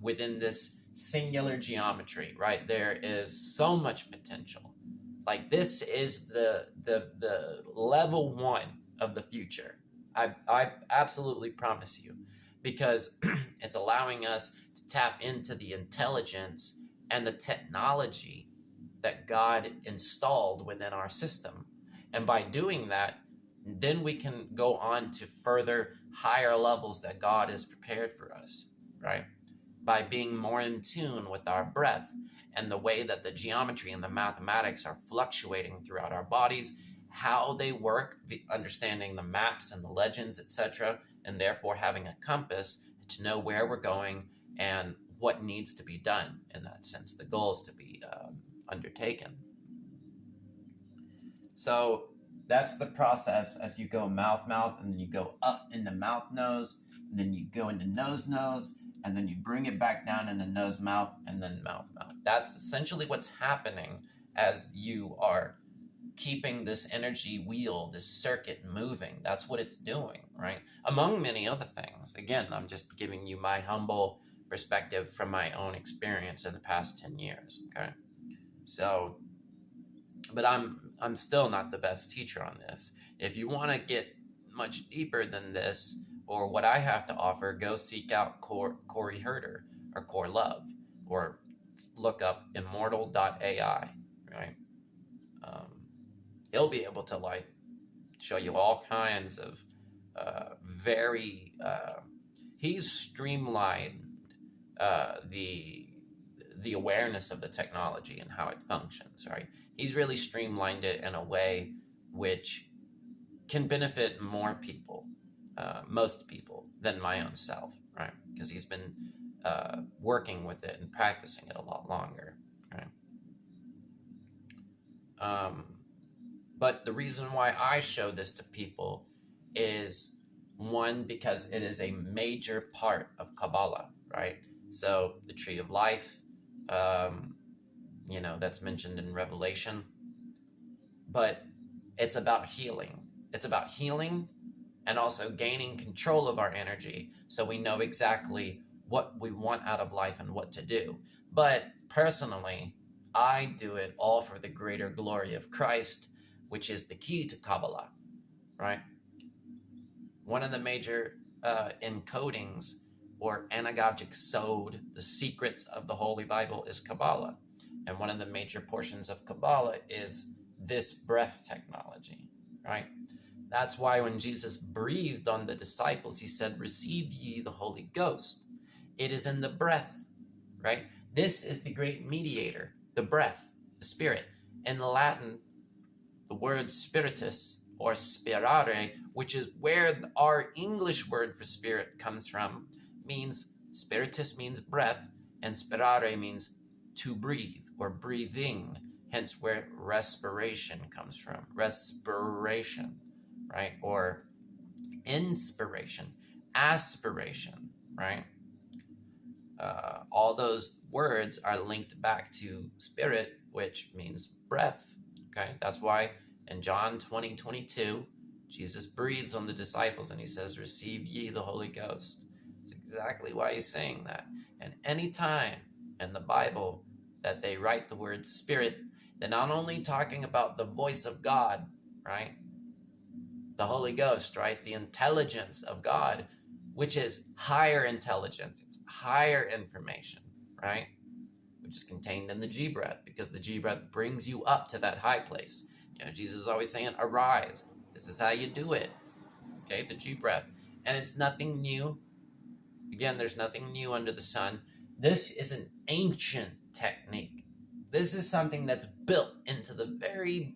within this singular geometry, right? There is so much potential. Like, this is the level 1 of the future. I absolutely promise you, because it's allowing us to tap into the intelligence and the technology that God installed within our system. And by doing that, then we can go on to further higher levels that God has prepared for us, right? By being more in tune with our breath and the way that the geometry and the mathematics are fluctuating throughout our bodies, how they work, understanding the maps and the legends, etc., and therefore having a compass to know where we're going and what needs to be done in that sense, the goals to be undertaken. So that's the process as you go mouth, and then you go up into mouth, nose, and then you go into nose, and then you bring it back down into nose, mouth, and then mouth. That's essentially what's happening as you are keeping this energy wheel, this circuit moving. That's what it's doing, right? Among many other things. Again, I'm just giving you my humble perspective from my own experience in the past 10 years, okay? So, but I'm still not the best teacher on this. If you want to get much deeper than this, or what I have to offer, go seek out Corey Herder or Core Love, or look up immortal.ai, right? He'll be able to show you all kinds of he's streamlined the awareness of the technology and how it functions, right? He's really streamlined it in a way which can benefit more people, most people, than my own self, right? Because he's been working with it and practicing it a lot longer, right? But the reason why I show this to people is, one, because it is a major part of Kabbalah, right? So the tree of life, that's mentioned in Revelation, but it's about healing. It's about healing and also gaining control of our energy so we know exactly what we want out of life and what to do. But personally, I do it all for the greater glory of Christ, which is the key to Kabbalah, right? One of the major encodings or anagogic sod, the secrets of the Holy Bible, is Kabbalah. And one of the major portions of Kabbalah is this breath technology, right? That's why when Jesus breathed on the disciples, he said, "Receive ye the Holy Ghost." It is in the breath, right? This is the great mediator, the breath, the spirit. In Latin, the word spiritus or spirare, which is where our English word for spirit comes from, means spiritus means breath, and spirare means to breathe or breathing, hence where respiration comes from. Respiration, right? Or inspiration, aspiration, right? All those words are linked back to spirit, which means breath, okay? That's why in John 20:22, Jesus breathes on the disciples and he says, "Receive ye the Holy Ghost." That's exactly why he's saying that. And any time in the Bible that they write the word spirit, they're not only talking about the voice of God, right? The Holy Ghost, right? The intelligence of God, which is higher intelligence, it's higher information, right? Which is contained in the G breath, because the G breath brings you up to that high place. Jesus is always saying, arise. This is how you do it. Okay, the G breath. And it's nothing new. Again, there's nothing new under the sun. This is an ancient technique. This is something that's built into the very,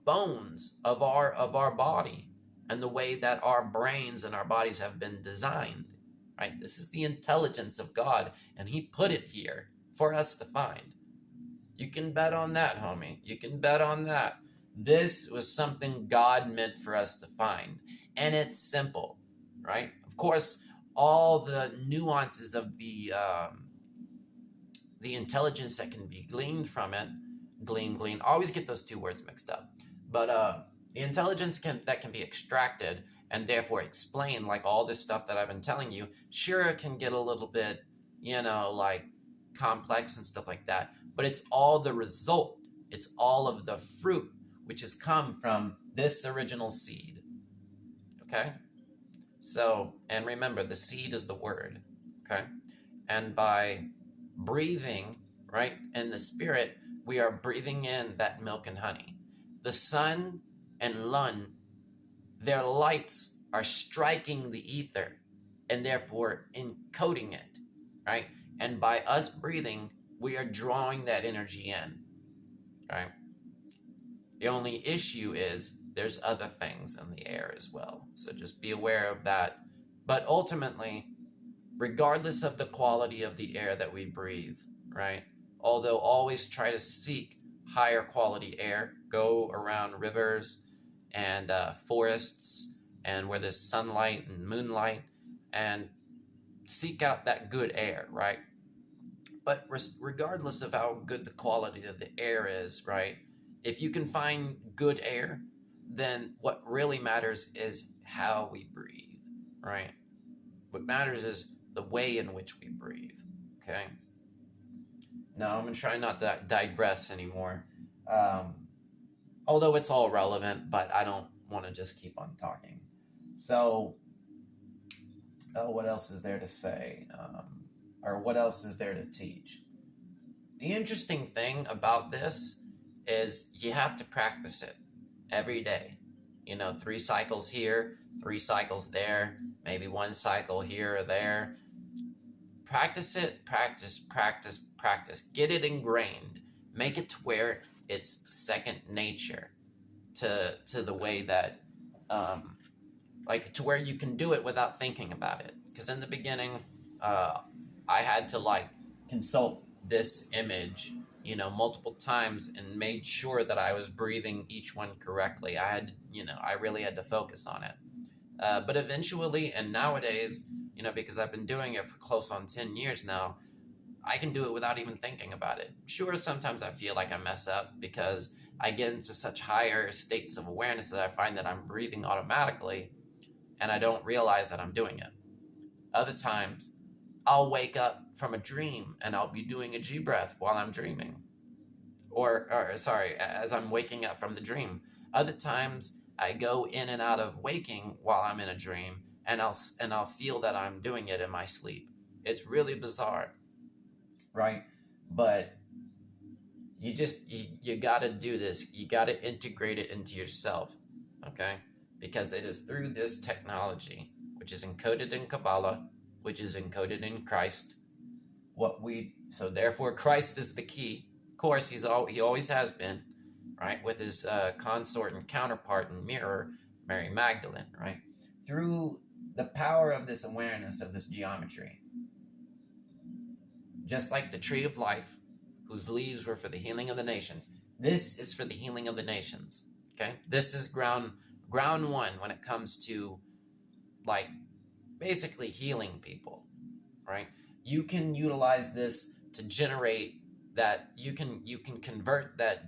bones of our body, and the way that our brains and our bodies have been designed, right? This is the intelligence of God, and he put it here for us to find. You can bet on that, homie. You can bet on that. This was something God meant for us to find, and it's simple, right? Of course, all the nuances of the intelligence that can be gleaned from it, glean. I always get those two words mixed up. But the intelligence that can be extracted and therefore explained, like all this stuff that I've been telling you, sure, it can get a little bit, like complex and stuff like that. But it's all the result. It's all of the fruit, which has come from this original seed. Okay? So, and remember, the seed is the word. Okay? And by breathing, right, in the spirit, we are breathing in that milk and honey. The sun and Lun, their lights are striking the ether and therefore encoding it, right? And by us breathing, we are drawing that energy in, right? The only issue is there's other things in the air as well. So just be aware of that. But ultimately, regardless of the quality of the air that we breathe, right? Although always try to seek higher quality air, go around rivers and forests and where there's sunlight and moonlight, and seek out that good air, right? But regardless of how good the quality of the air is, right? If you can find good air, then what really matters is how we breathe, right? What matters is the way in which we breathe, okay? Now, I'm going to try not to digress anymore. Although it's all relevant, but I don't want to just keep on talking. So, what else is there to say? Or what else is there to teach? The interesting thing about this is you have to practice it every day. 3 cycles here, 3 cycles there, maybe 1 cycle here or there. Practice it, practice. Get it ingrained. Make it to where it's second nature to the way that, to where you can do it without thinking about it. Because in the beginning, I had to consult this image, multiple times, and made sure that I was breathing each one correctly. I really had to focus on it. But eventually, and nowadays, because I've been doing it for close on 10 years now, I can do it without even thinking about it. Sure, sometimes I feel like I mess up because I get into such higher states of awareness that I find that I'm breathing automatically and I don't realize that I'm doing it. Other times, I'll wake up from a dream and I'll be doing a G breath while I'm dreaming. As I'm waking up from the dream. Other times, I go in and out of waking while I'm in a dream, and I'll feel that I'm doing it in my sleep. It's really bizarre, right? But you got to do this. You got to integrate it into yourself, okay? Because it is through this technology, which is encoded in Kabbalah, which is encoded in Christ. So therefore, Christ is the key. Of course, he always has been, right? With his consort and counterpart and mirror, Mary Magdalene, right? Through the power of this awareness of this geometry. Just like the tree of life, whose leaves were for the healing of the nations. This is for the healing of the nations, okay? This is ground one when it comes to, basically healing people, right? You can utilize this to generate that, you can convert that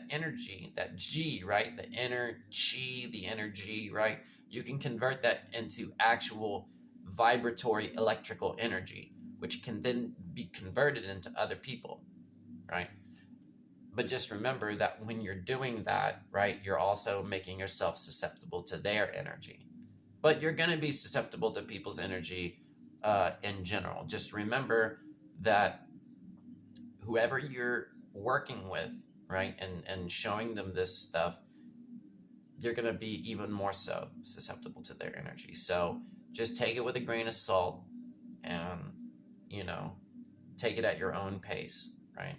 energy, that G, right? The inner chi, the energy, right? You can convert that into actual vibratory electrical energy, which can then be converted into other people, right? But just remember that when you're doing that, right, you're also making yourself susceptible to their energy. But you're going to be susceptible to people's energy in general. Just remember that whoever you're working with, right, and showing them this stuff, you're going to be even more so susceptible to their energy. So just take it with a grain of salt and, you know, take it at your own pace, right?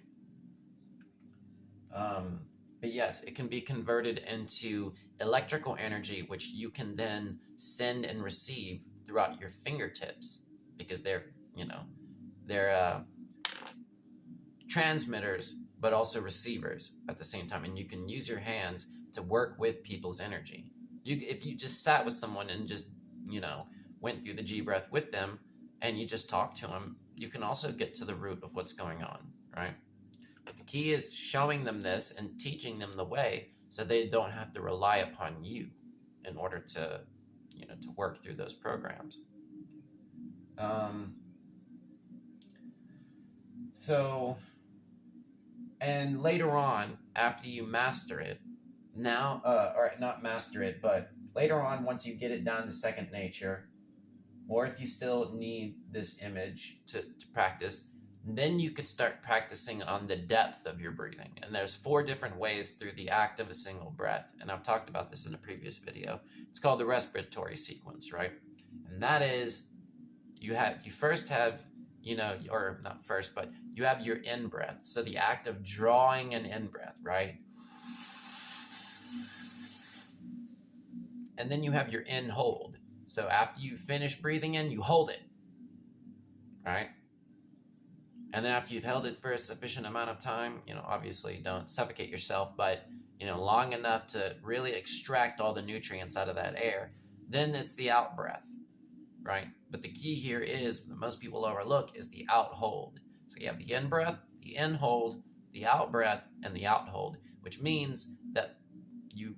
But yes, it can be converted into electrical energy, which you can then send and receive throughout your fingertips, because they're, you know, they're transmitters, but also receivers at the same time. And you can use your hands to work with people's energy. If you just sat with someone and just, you know, went through the G breath with them and you just talked to them, you can also get to the root of what's going on, right? But the key is showing them this and teaching them the way so they don't have to rely upon you in order to, you know, to work through those programs. And later on, after you master it, now, or not master it, but later on, once you get it down to second nature, or if you still need this image to practice, then you could start practicing on the depth of your breathing. And there's 4 different ways through the act of a single breath. And I've talked about this in a previous video. It's called the respiratory sequence, right? And that is, you first have, you know, or not first, but you have your in breath. So the act of drawing an in breath, right? And then you have your in hold. So after you finish breathing in, you hold it, right? And then after you've held it for a sufficient amount of time, you know, obviously don't suffocate yourself, but, you know, long enough to really extract all the nutrients out of that air, then it's the out breath, right? But the key here is, that most people overlook, is the out hold. So you have the in breath, the in hold, the out breath, and the out hold, which means that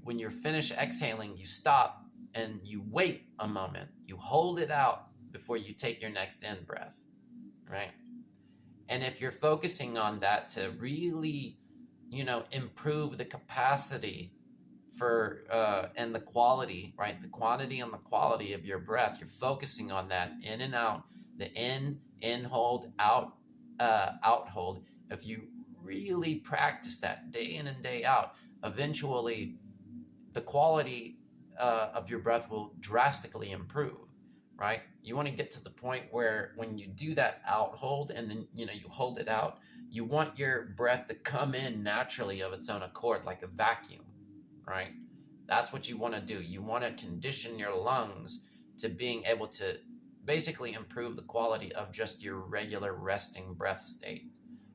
when you're finished exhaling, you stop and you wait a moment. You hold it out before you take your next in breath, right? And if you're focusing on that to really, you know, improve the capacity for and the quality, right? The quantity and the quality of your breath, you're focusing on that in and out, the in hold, out hold. If you really practice that day in and day out, eventually the quality of your breath will drastically improve, right? You want to get to the point where when you do that out hold and then, you know, you hold it out, you want your breath to come in naturally of its own accord, like a vacuum, right? That's what you want to do. You want to condition your lungs to being able to basically improve the quality of just your regular resting breath state,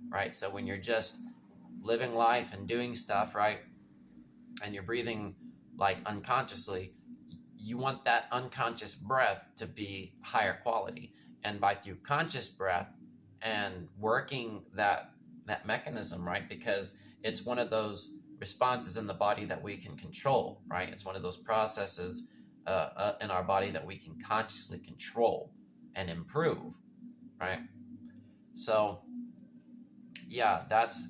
right? So when you're just living life and doing stuff, right, and you're breathing like unconsciously, you want that unconscious breath to be higher quality. And through conscious breath and working that mechanism, right, because it's one of those responses in the body that we can control, right? It's one of those processes in our body that we can consciously control and improve, right? So yeah, that's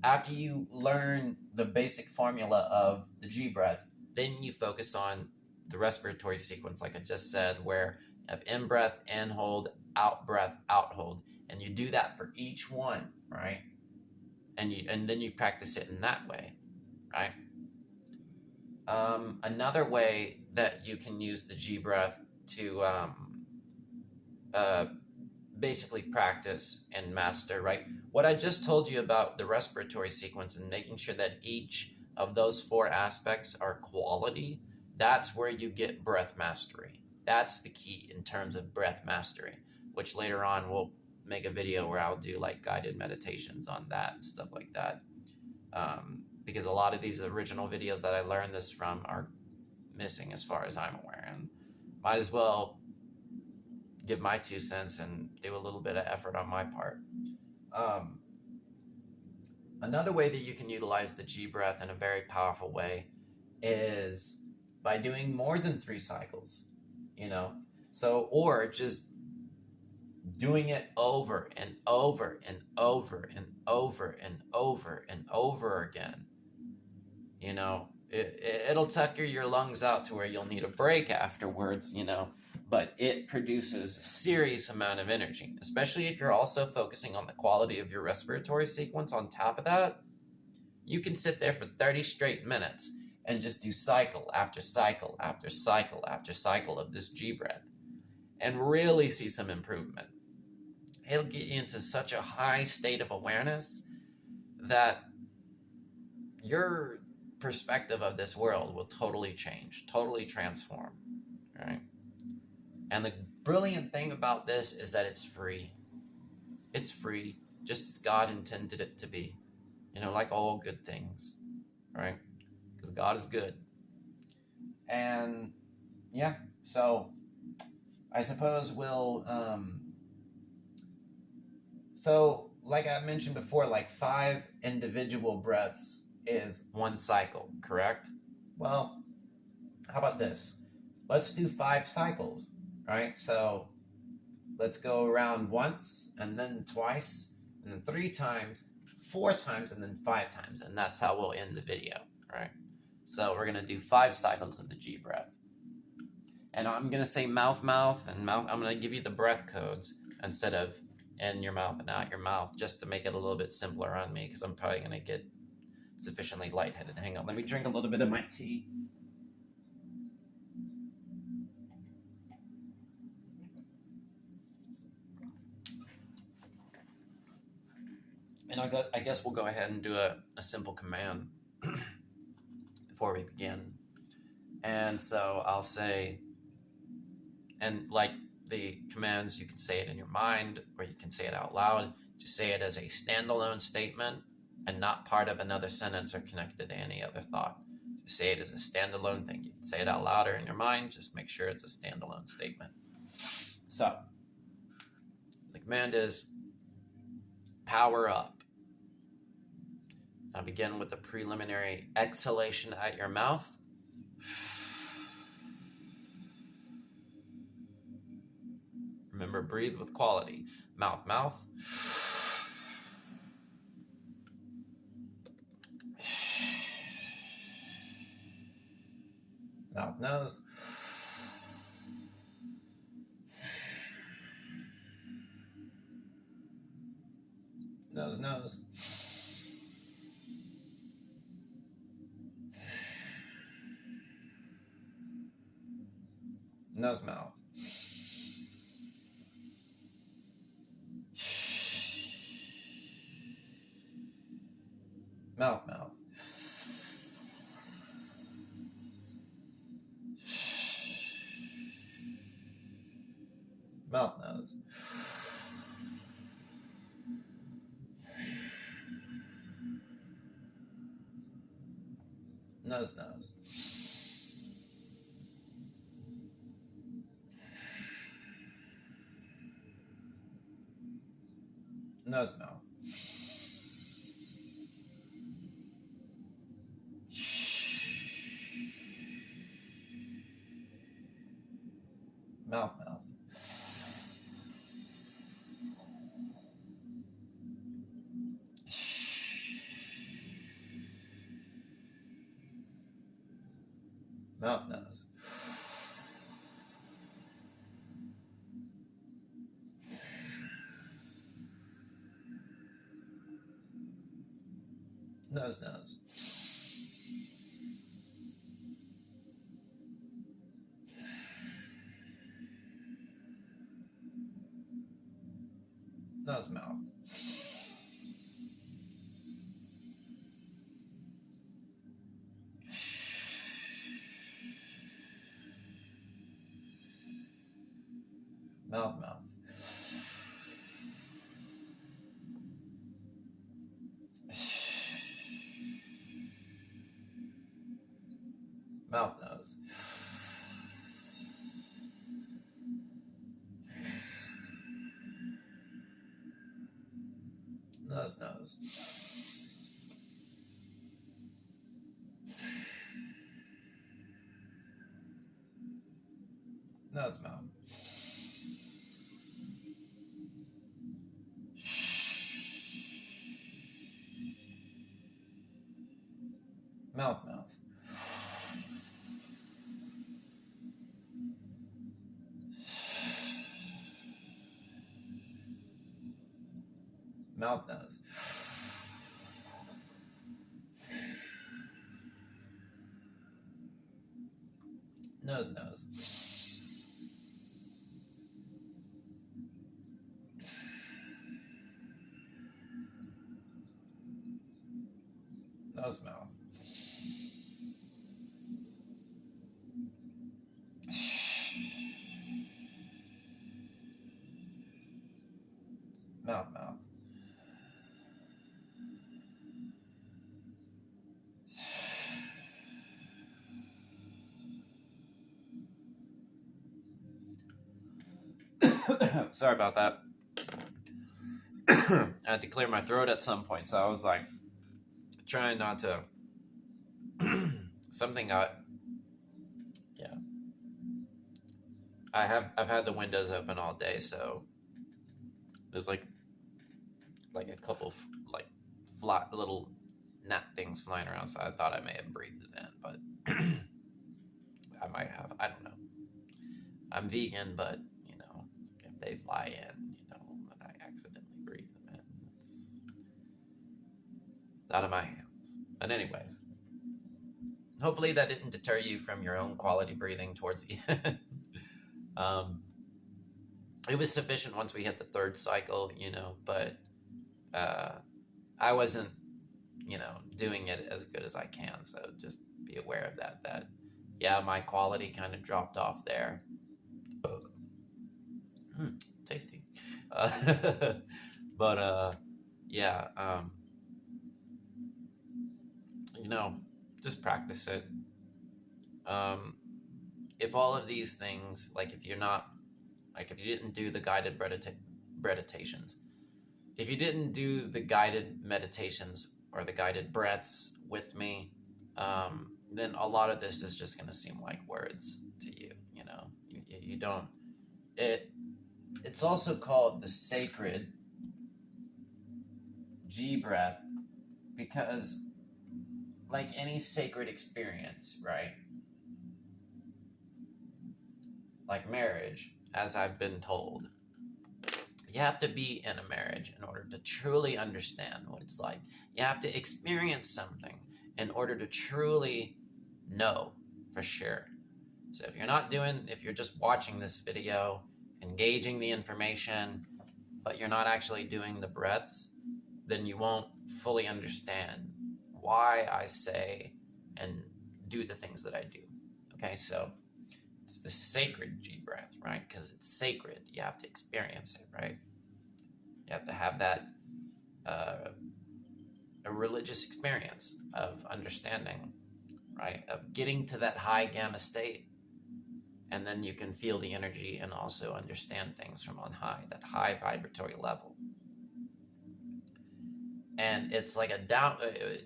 after you learn the basic formula of the G breath, then you focus on the respiratory sequence, like I just said, where you have in breath, in hold, out breath, out hold, and you do that for each one, right? And then you practice it in that way, right? Another way that you can use the G breath to basically practice and master, right? What I just told you about the respiratory sequence and making sure that each of those 4 aspects are quality, that's where you get breath mastery. That's the key in terms of breath mastery, which later on we'll make a video where I'll do like guided meditations on that and stuff like that. Because a lot of these original videos that I learned this from are missing as far as I'm aware, and might as well give my 2 cents and do a little bit of effort on my part. Another way that you can utilize the G breath in a very powerful way is by doing more than 3 cycles, you know? So, or just doing it over and over and over and over and over and over again, you know, it'll tucker your lungs out to where you'll need a break afterwards, you know, but it produces a serious amount of energy, especially if you're also focusing on the quality of your respiratory sequence on top of that. You can sit there for 30 straight minutes and just do cycle after cycle after cycle after cycle of this G breath and really see some improvement. It'll get you into such a high state of awareness that your perspective of this world will totally change, totally transform, right? And the brilliant thing about this is that it's free. It's free, just as God intended it to be, you know, like all good things, right? Because God is good. And yeah, so I suppose we'll, so like I mentioned before, like 5 individual breaths is 1 cycle, correct? Well, how about this? Let's do 5 cycles, right? So let's go around once, and then twice, and then 3 times, 4 times, and then 5 times. And that's how we'll end the video, right? So we're going to do 5 cycles of the G breath. And I'm going to say mouth, mouth, and mouth. I'm going to give you the breath codes instead of in your mouth and out your mouth, just to make it a little bit simpler on me, because I'm probably going to get sufficiently lightheaded. Hang on, let me drink a little bit of my tea. And I guess we'll go ahead and do a simple command before we begin. And so I'll say, and like the commands, you can say it in your mind or you can say it out loud. Just say it as a standalone statement and not part of another sentence or connected to any other thought. Just say it as a standalone thing. You can say it out loud or in your mind. Just make sure it's a standalone statement. So the command is power up. Now begin with the preliminary exhalation at your mouth. Remember, breathe with quality. Mouth, mouth. Mouth, nose. Nose, nose. Nose, mouth. Mouth, mouth. Mouth, nose. Nose, nose. Nose, mouth. Mouth, mouth. Mouth, nose. Nose, nose. Nose, mouth. Mouth, mouth. Mouth, nose. Nose, nose. Nose, mouth. Mouth, mouth. Mouth, nose. Nose, nose. Nose, mouth. Mouth, mouth. Sorry about that. I had to clear my throat at some point, so I was like trying not to. Something got. Yeah. I've had the windows open all day, so there's like a couple of like flat little gnat things flying around. So I thought I may have breathed it in, but I might have. I don't know. I'm vegan, but you know, if they fly in, you know, and I accidentally breathe them in, it's out of my hands. But anyways, hopefully that didn't deter you from your own quality breathing towards the end. It was sufficient once we hit the third cycle, you know, but I wasn't, you know, doing it as good as I can. So just be aware of that, yeah, my quality kind of dropped off there. Tasty. But yeah, you know, just practice it. If all of these things, like if you're not, like if you didn't do the guided meditations, if you didn't do the guided meditations or the guided breaths with me, then a lot of this is just going to seem like words to you. You know, you don't. It's also called the sacred G breath because, like any sacred experience, right? Like marriage, as I've been told, you have to be in a marriage in order to truly understand what it's like. You have to experience something in order to truly know for sure. So if you're just watching this video, engaging the information, but you're not actually doing the breaths, then you won't fully understand why I say and do the things that I do. Okay, so it's the sacred G breath, right? Because it's sacred. You have to experience it, right? You have to have that a religious experience of understanding, right? Of getting to that high gamma state. And then you can feel the energy and also understand things from on high, that high vibratory level. And it's like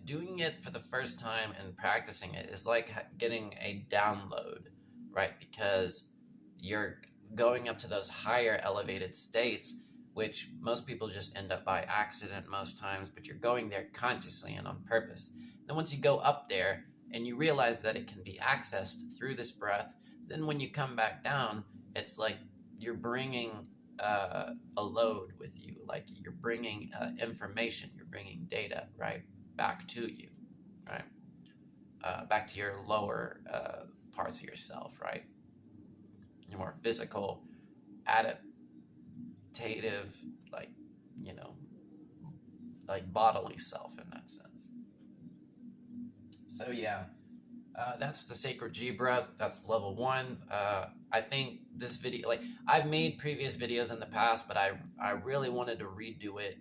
doing it for the first time and practicing it is like getting a download, right? Because you're going up to those higher elevated states, which most people just end up by accident most times, but you're going there consciously and on purpose. Then once you go up there and you realize that it can be accessed through this breath, then when you come back down, it's like you're bringing a load with you, like you're bringing information, you're bringing data, right, back to you, right, back to your lower parts of yourself, right, your more physical, adaptative, like, you know, like bodily self in that sense. So yeah. That's the sacred G breath. That's level 1. I think this video, like I've made previous videos in the past, but I really wanted to redo it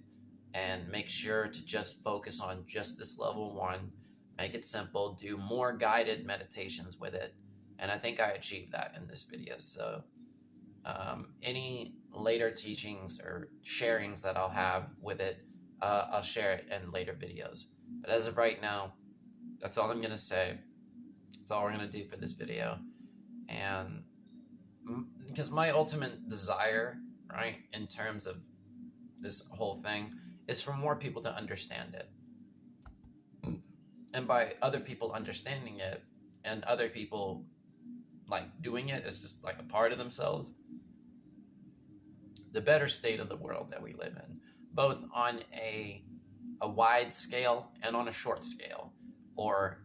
and make sure to just focus on just this level 1, make it simple, do more guided meditations with it. And I think I achieved that in this video. So any later teachings or sharings that I'll have with it, I'll share it in later videos. But as of right now, that's all I'm going to say. That's all we're going to do for this video. And because my ultimate desire, right, in terms of this whole thing, is for more people to understand it. And by other people understanding it and other people like doing it as just like a part of themselves, the better state of the world that we live in, both on a wide scale and on a short scale, or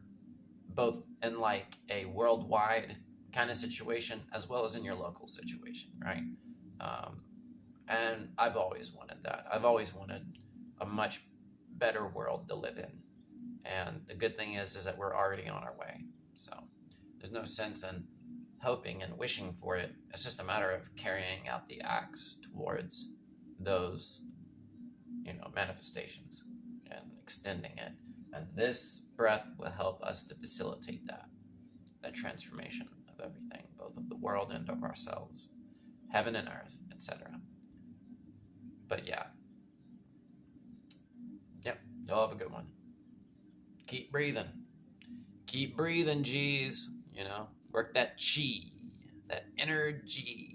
both in like a worldwide kind of situation as well as in your local situation, right? And I've always wanted that. I've always wanted a much better world to live in. And the good thing is that we're already on our way. So there's no sense in hoping and wishing for it. It's just a matter of carrying out the acts towards those, manifestations and extending it. And this breath will help us to facilitate that transformation of everything, both of the world and of ourselves, heaven and earth, etc. But yeah. Yep, y'all have a good one. Keep breathing. Keep breathing, G's. Work that chi, that energy.